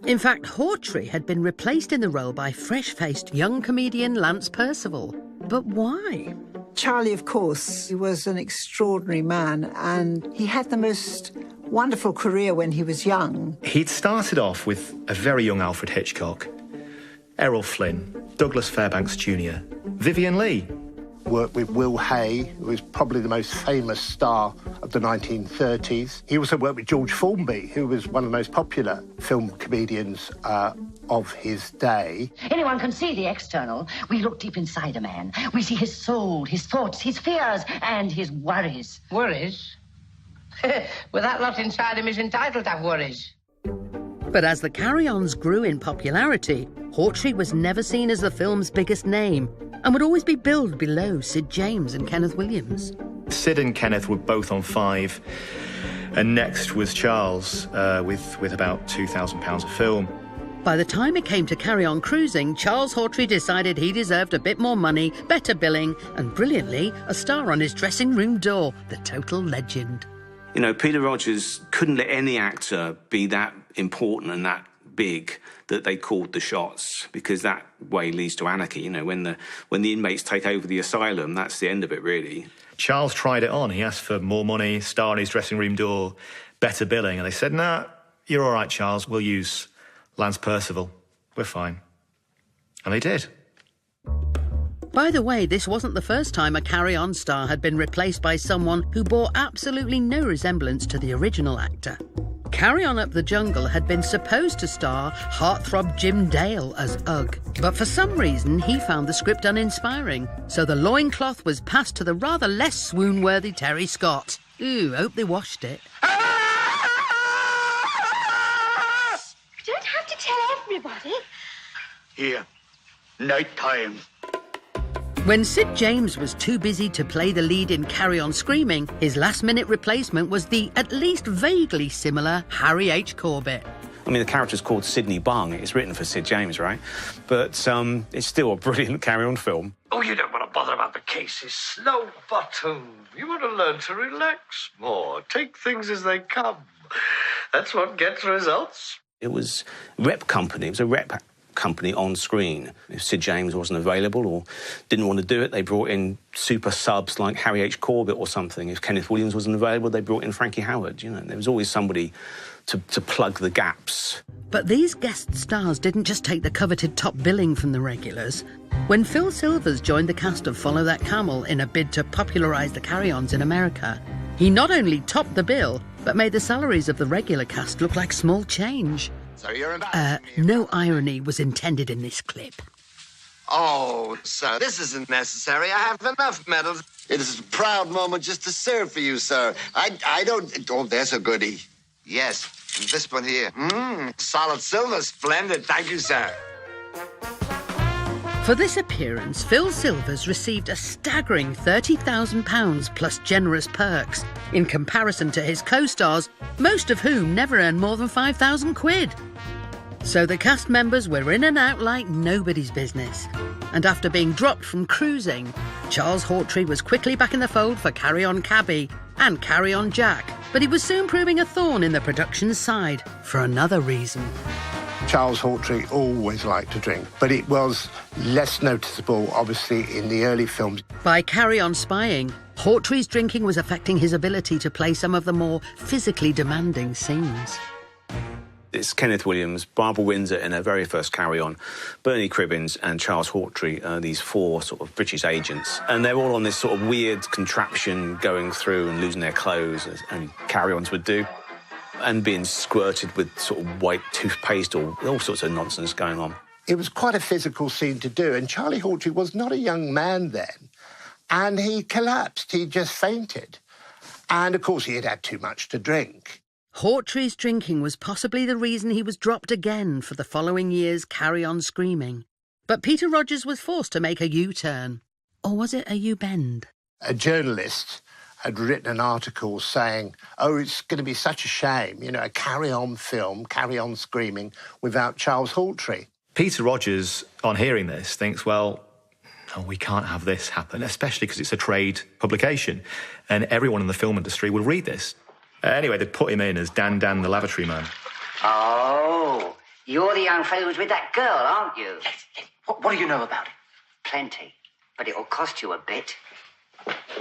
In fact, Hawtrey had been replaced in the role by fresh-faced young comedian Lance Percival. But why? Charlie, of course, he was an extraordinary man, and he had the most wonderful career when he was young. He'd started off with a very young Alfred Hitchcock, Errol Flynn, Douglas Fairbanks Jr., Vivien Leigh. Worked with Will Hay, who was probably the most famous star of the 1930s. He also worked with George Formby, who was one of the most popular film comedians of his day. Anyone can see the external. We look deep inside a man. We see his soul, his thoughts, his fears, and his worries. Worries? With that lot inside him, he's entitled to have worries. But as the Carry-Ons grew in popularity, Hawtrey was never seen as the film's biggest name and would always be billed below Sid James and Kenneth Williams. Sid and Kenneth were both on 5, and next was Charles with about £2,000 a film. By the time it came to Carry On Cruising, Charles Hawtrey decided he deserved a bit more money, better billing, and brilliantly, a star on his dressing room door, the total legend. You know, Peter Rogers couldn't let any actor be that important and that big that they called the shots, because that way leads to anarchy. You know, when the inmates take over the asylum, that's the end of it, really. Charles tried it on. He asked for more money, star on his dressing room door, better billing, and they said, "Nah, you're all right, Charles. We'll use Lance Percival. We're fine." And they did. By the way, this wasn't the first time a Carry-On star had been replaced by someone who bore absolutely no resemblance to the original actor. Carry On Up the Jungle had been supposed to star heartthrob Jim Dale as Ugg, but for some reason he found the script uninspiring, so the loincloth was passed to the rather less swoon-worthy Terry Scott. Ooh, hope they washed it. You don't have to tell everybody. Here, night time. When Sid James was too busy to play the lead in Carry On Screaming, his last-minute replacement was the at least vaguely similar Harry H. Corbett. I mean, the character's called Sidney Bung. It's written for Sid James, right? But it's still a brilliant Carry-On film. Oh, you don't want to bother about the cases. Slow bottom. You want to learn to relax more. Take things as they come. That's what gets results. It was a rep company. It was a rep company on screen. If Sid James wasn't available or didn't want to do it, they brought in super subs like Harry H. Corbett or something. If Kenneth Williams wasn't available, they brought in Frankie Howerd. You know, there was always somebody to plug the gaps. But these guest stars didn't just take the coveted top billing from the regulars. When Phil Silvers joined the cast of Follow That Camel in a bid to popularise the Carry-Ons in America, he not only topped the bill, but made the salaries of the regular cast look like small change. So you're No irony was intended in this clip. Oh, sir, this isn't necessary. I have enough medals. It is a proud moment just to serve for you, sir. I don't... Oh, there's a goodie. Yes, and this one here. Solid silver. Splendid. Thank you, sir. For this appearance, Phil Silvers received a staggering £30,000 plus generous perks, in comparison to his co-stars, most of whom never earned more than £5,000. So the cast members were in and out like nobody's business. And after being dropped from Cruising, Charles Hawtrey was quickly back in the fold for Carry On Cabby and Carry On Jack. But he was soon proving a thorn in the production's side for another reason. Charles Hawtrey always liked to drink, but it was less noticeable, obviously, in the early films. By Carry On Spying, Hawtrey's drinking was affecting his ability to play some of the more physically demanding scenes. It's Kenneth Williams, Barbara Windsor in her very first Carry On, Bernie Cribbins and Charles Hawtrey, these 4 sort of British agents. And they're all on this sort of weird contraption going through and losing their clothes, as only Carry-Ons would do, and being squirted with sort of white toothpaste or all sorts of nonsense going on. It was quite a physical scene to do, and Charlie Hawtrey was not a young man then, and he collapsed. He just fainted. And, of course, he had had too much to drink. Hawtrey's drinking was possibly the reason he was dropped again for the following year's Carry On Screaming. But Peter Rogers was forced to make a U-turn. Or was it a U-bend? A journalist had written an article saying, oh, it's going to be such a shame, you know, a Carry-On film, Carry On Screaming, without Charles Hawtrey. Peter Rogers, on hearing this, thinks, well, no, we can't have this happen, especially because it's a trade publication, and everyone in the film industry will read this. Anyway, they put him in as Dan the lavatory man. Oh, you're the young fellow who's with that girl, aren't you? Yes. What do you know about it? Plenty, but it'll cost you a bit.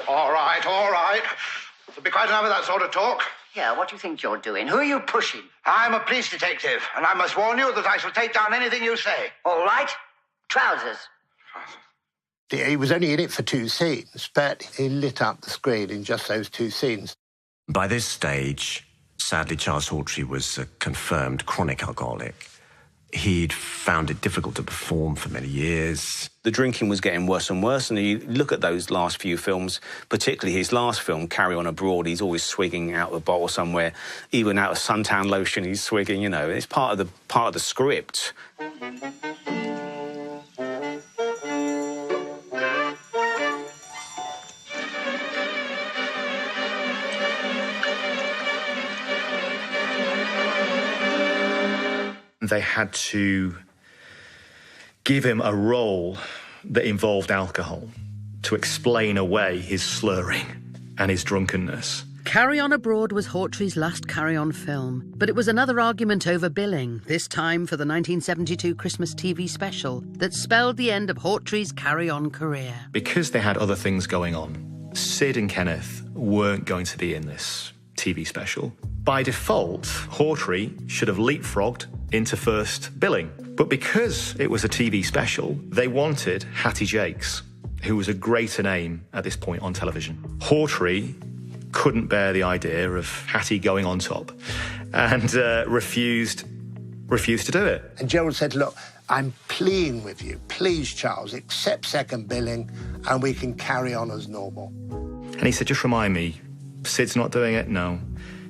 All right. There'll be quite enough of that sort of talk. Yeah, what do you think you're doing? Who are you pushing? I'm a police detective, and I must warn you that I shall take down anything you say. All right. Trousers. He was only in it for 2 scenes, but he lit up the screen in just those 2 scenes. By this stage, sadly, Charles Hawtrey was a confirmed chronic alcoholic. He'd found it difficult to perform for many years. The drinking was getting worse and worse, and you look at those last few films, particularly his last film, Carry On Abroad, he's always swigging out of a bottle somewhere. Even out of suntan lotion, he's swigging, you know. It's part of the script. They had to give him a role that involved alcohol to explain away his slurring and his drunkenness. Carry On Abroad was Hawtrey's last Carry On film, but it was another argument over billing, this time for the 1972 Christmas TV special that spelled the end of Hawtrey's Carry On career. Because they had other things going on, Sid and Kenneth weren't going to be in this TV special. By default, Hawtrey should have leapfrogged into first billing. But because it was a TV special, they wanted Hattie Jakes, who was a greater name at this point on television. Hawtrey couldn't bear the idea of Hattie going on top and refused to do it. And Gerald said, look, I'm pleading with you. Please, Charles, accept second billing and we can carry on as normal. And he said, just remind me, Sid's not doing it? No.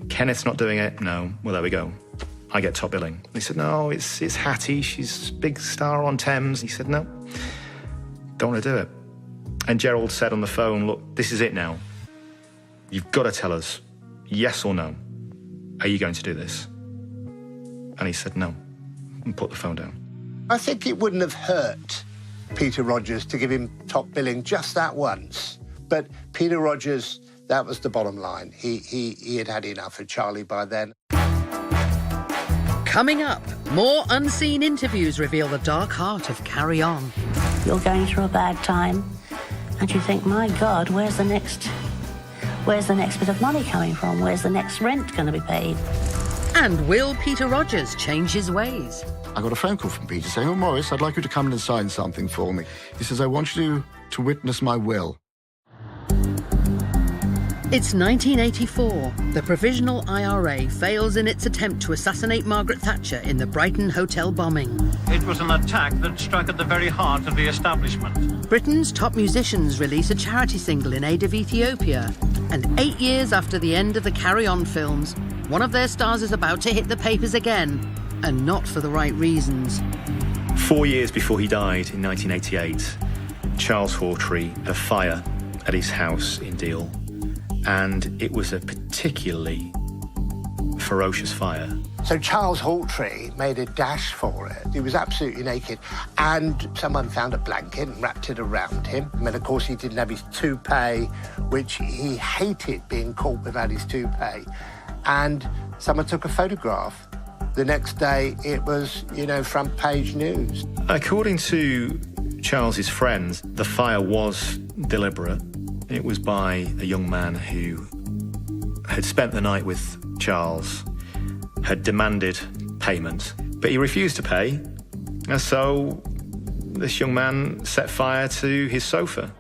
Kenneth's not doing it? No. Well, there we go. I get top billing. He said, no, it's Hattie. She's a big star on Thames. He said, no, don't want to do it. And Gerald said on the phone, look, this is it now. You've got to tell us, yes or no. Are you going to do this? And he said, no, and put the phone down. I think it wouldn't have hurt Peter Rogers to give him top billing just that once. But Peter Rogers, that was the bottom line. He had had enough of Charlie by then. Coming up, more unseen interviews reveal the dark heart of Carry On. You're going through a bad time, and you think, my God, where's the next bit of money coming from? Where's the next rent going to be paid? And will Peter Rogers change his ways? I got a phone call from Peter saying, oh, Maurice, I'd like you to come in and sign something for me. He says, I want you to witness my will. It's 1984. The Provisional IRA fails in its attempt to assassinate Margaret Thatcher in the Brighton hotel bombing. It was an attack that struck at the very heart of the establishment. Britain's top musicians release a charity single in aid of Ethiopia. And 8 years after the end of the Carry On films, one of their stars is about to hit the papers again, and not for the right reasons. 4 years before he died in 1988, Charles Hawtrey had a fire at his house in Deal. And it was a particularly ferocious fire. So Charles Hawtrey made a dash for it. He was absolutely naked. And someone found a blanket and wrapped it around him. And of course, he didn't have his toupee, which he hated being caught without his toupee. And someone took a photograph. The next day, it was, front page news. According to Charles's friends, the fire was deliberate. It was by a young man who had spent the night with Charles, had demanded payment, but he refused to pay. And so this young man set fire to his sofa.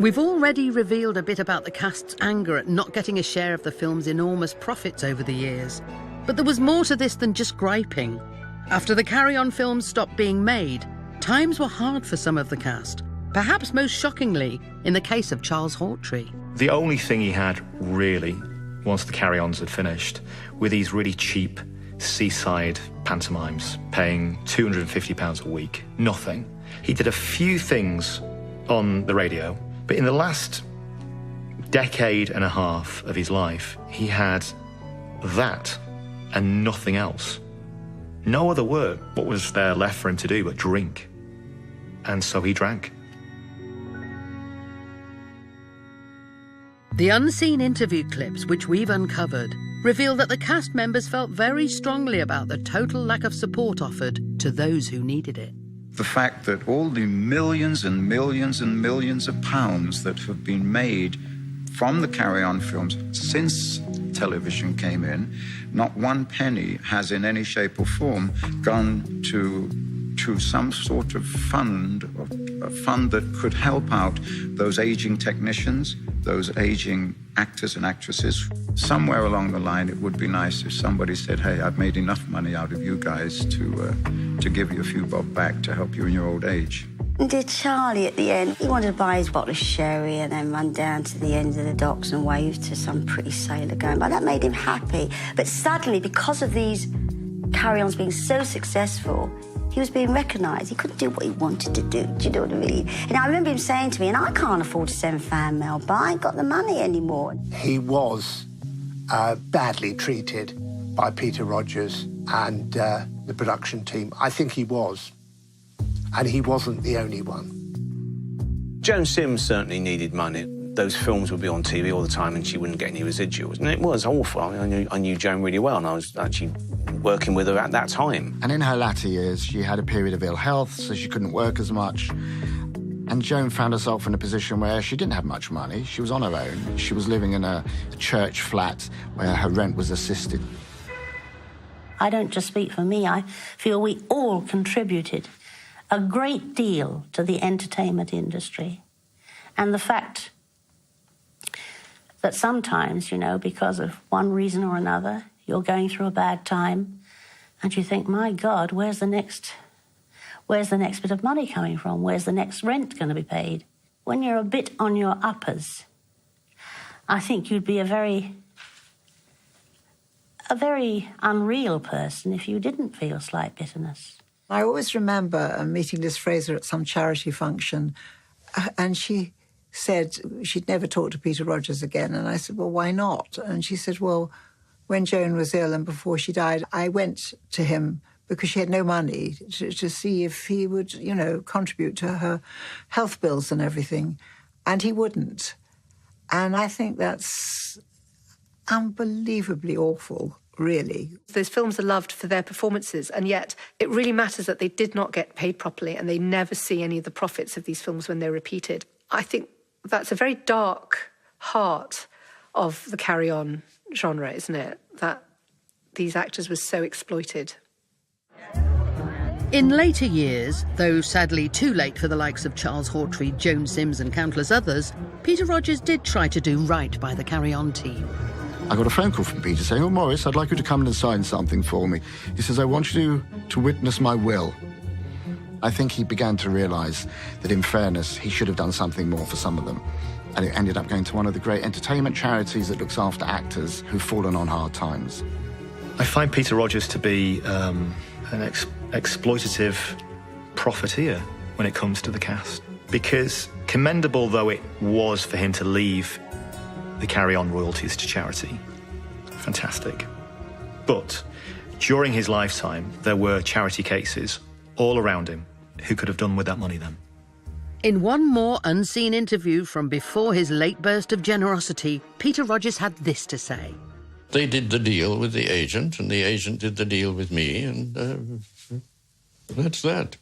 We've already revealed a bit about the cast's anger at not getting a share of the film's enormous profits over the years. But there was more to this than just griping. After the Carry On films stopped being made, times were hard for some of the cast. Perhaps most shockingly, in the case of Charles Hawtrey. The only thing he had, really, once the Carry-Ons had finished, were these really cheap seaside pantomimes, paying £250 a week. Nothing. He did a few things on the radio, but in the last decade and a half of his life, he had that and nothing else. No other work. What was there left for him to do but drink? And so he drank. The unseen interview clips which we've uncovered reveal that the cast members felt very strongly about the total lack of support offered to those who needed it. The fact that all the millions and millions and millions of pounds that have been made from the Carry On films since television came in, not one penny has in any shape or form gone to some sort of fund, a fund that could help out those aging technicians, those aging actors and actresses. Somewhere along the line, it would be nice if somebody said, hey, I've made enough money out of you guys to give you a few bob back to help you in your old age. And dear Charlie, at the end, he wanted to buy his bottle of sherry and then run down to the end of the docks and wave to some pretty sailor going by. That made him happy. But suddenly, because of these carry-ons being so successful, he was being recognised. He couldn't do what he wanted to do. Do you know what I mean? And I remember him saying to me, and I can't afford to send fan mail, but I ain't got the money anymore. He was badly treated by Peter Rogers and the production team. I think he was. And he wasn't the only one. Joan Sims certainly needed money. Those films would be on TV all the time and she wouldn't get any residuals. And it was awful. I mean, I knew Joan really well and I was actually working with her at that time. And in her latter years, she had a period of ill health, so she couldn't work as much. And Joan found herself in a position where she didn't have much money. She was on her own. She was living in a church flat where her rent was assisted. I don't just speak for me. I feel we all contributed a great deal to the entertainment industry. And the fact that sometimes, you know, because of one reason or another, you're going through a bad time and you think, my God, where's the next bit of money coming from? Where's the next rent going to be paid? When you're a bit on your uppers, I think you'd be a very unreal person if you didn't feel slight bitterness. I always remember meeting Liz Fraser at some charity function, and she said she'd never talk to Peter Rogers again. And I said, well, why not? And she said, well, when Joan was ill and before she died, I went to him because she had no money to see if he would, you know, contribute to her health bills and everything. And he wouldn't. And I think that's unbelievably awful. Really. Those films are loved for their performances, and yet it really matters that they did not get paid properly and they never see any of the profits of these films when they're repeated. I think that's a very dark heart of the carry-on genre, isn't it? That these actors were so exploited. In later years, though sadly too late for the likes of Charles Hawtrey, Joan Sims and countless others, Peter Rogers did try to do right by the carry-on team. I got a phone call from Peter saying, oh, Maurice, I'd like you to come and sign something for me. He says, I want you to witness my will. I think he began to realise that, in fairness, he should have done something more for some of them. And it ended up going to one of the great entertainment charities that looks after actors who've fallen on hard times. I find Peter Rogers to be an exploitative profiteer when it comes to the cast. Because commendable though it was for him to leave the carry-on royalties to charity, fantastic. But during his lifetime, there were charity cases all around him who could have done with that money then. In one more unseen interview from before his late burst of generosity, Peter Rogers had this to say. They did the deal with the agent, and the agent did the deal with me, and that's that.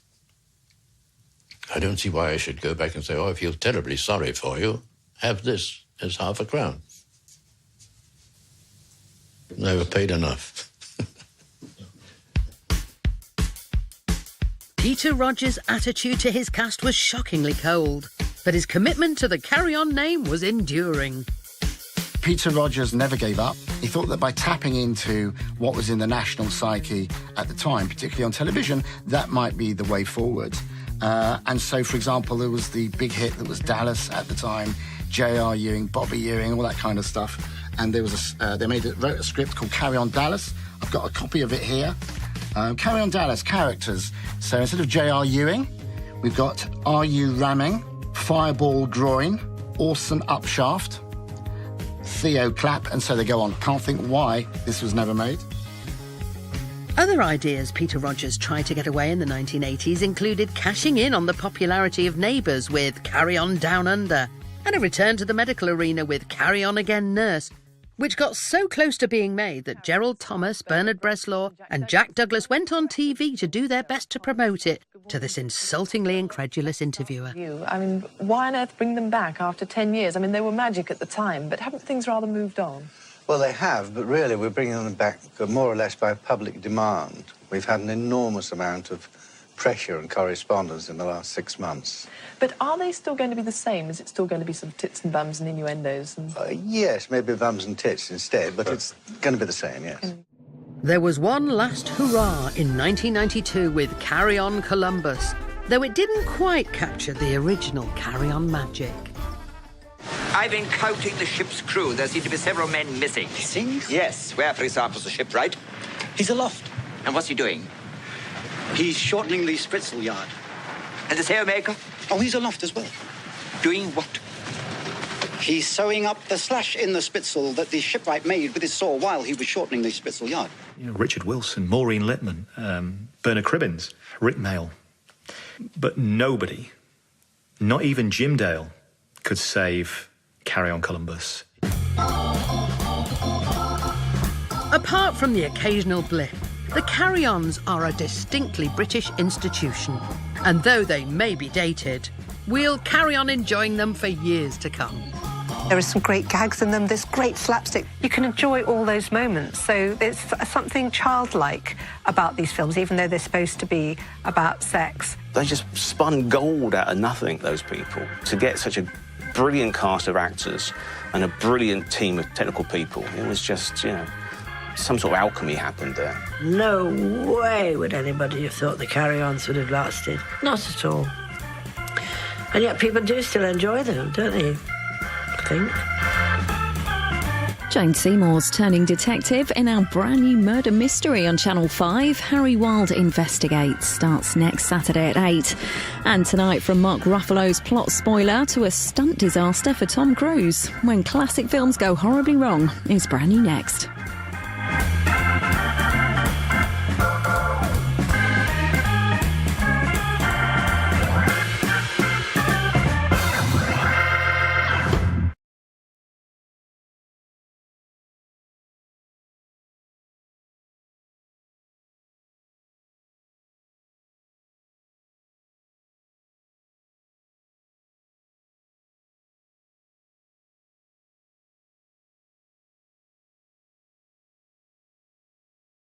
I don't see why I should go back and say, oh, I feel terribly sorry for you. Have this as £5,000. Never paid enough. Peter Rogers' attitude to his cast was shockingly cold, but his commitment to the carry-on name was enduring. Peter Rogers never gave up. He thought that by tapping into what was in the national psyche at the time, particularly on television, that might be the way forward. And so, for example, there was the big hit that was Dallas at the time, J.R. Ewing, Bobby Ewing, all that kind of stuff. And there was they wrote a script called Carry On Dallas. I've got a copy of it here. Carry On Dallas, characters. So instead of J.R. Ewing, we've got R.U. Ramming, Fireball Groin, Orson Upshaft, Theo Clapp, and so they go on. Can't think why this was never made. Other ideas Peter Rogers tried to get away in the 1980s included cashing in on the popularity of Neighbours with Carry On Down Under, and a return to the medical arena with Carry On Again Nurse, which got so close to being made that Gerald Thomas, Bernard Bresslaw and Jack Douglas went on TV to do their best to promote it to this insultingly incredulous interviewer. I mean, why on earth bring them back after 10 years? I mean, they were magic at the time, but haven't things rather moved on? Well, they have, but really we're bringing them back more or less by public demand. We've had an enormous amount of pressure and correspondence in the last 6 months. But are they still going to be the same? Is it still going to be sort of tits and bums and innuendos? And... Yes, maybe bums and tits instead, but it's going to be the same, yes. There was one last hurrah in 1992 with Carry On Columbus, though it didn't quite capture the original Carry On magic. I've been counting the ship's crew. There seem to be several men missing. Missing? Yes. Where, for example, is the shipwright? He's aloft. And what's he doing? He's shortening the spritsail yard. And the sailmaker? Oh, he's aloft as well. Doing what? He's sewing up the slash in the spritsail that the shipwright made with his saw while he was shortening the spritsail yard. You know, Richard Wilson, Maureen Lipman, Bernard Cribbins, Rick Mail. But nobody, not even Jim Dale, could save Carry On Columbus. Apart from the occasional blip, the Carry-Ons are a distinctly British institution. And though they may be dated, we'll carry on enjoying them for years to come. There are some great gags in them, there's great slapstick. You can enjoy all those moments, so there's something childlike about these films, even though they're supposed to be about sex. They just spun gold out of nothing, those people, to get such a brilliant cast of actors and a brilliant team of technical people. It was just, you know, some sort of alchemy happened there. No way would anybody have thought the Carry-Ons would have lasted. Not at all. And yet people do still enjoy them, don't they? I think. Jane Seymour's turning detective in our brand new murder mystery on Channel 5. Harry Wilde Investigates starts next Saturday at 8. And tonight, from Mark Ruffalo's plot spoiler to a stunt disaster for Tom Cruise. When classic films go horribly wrong is brand new next.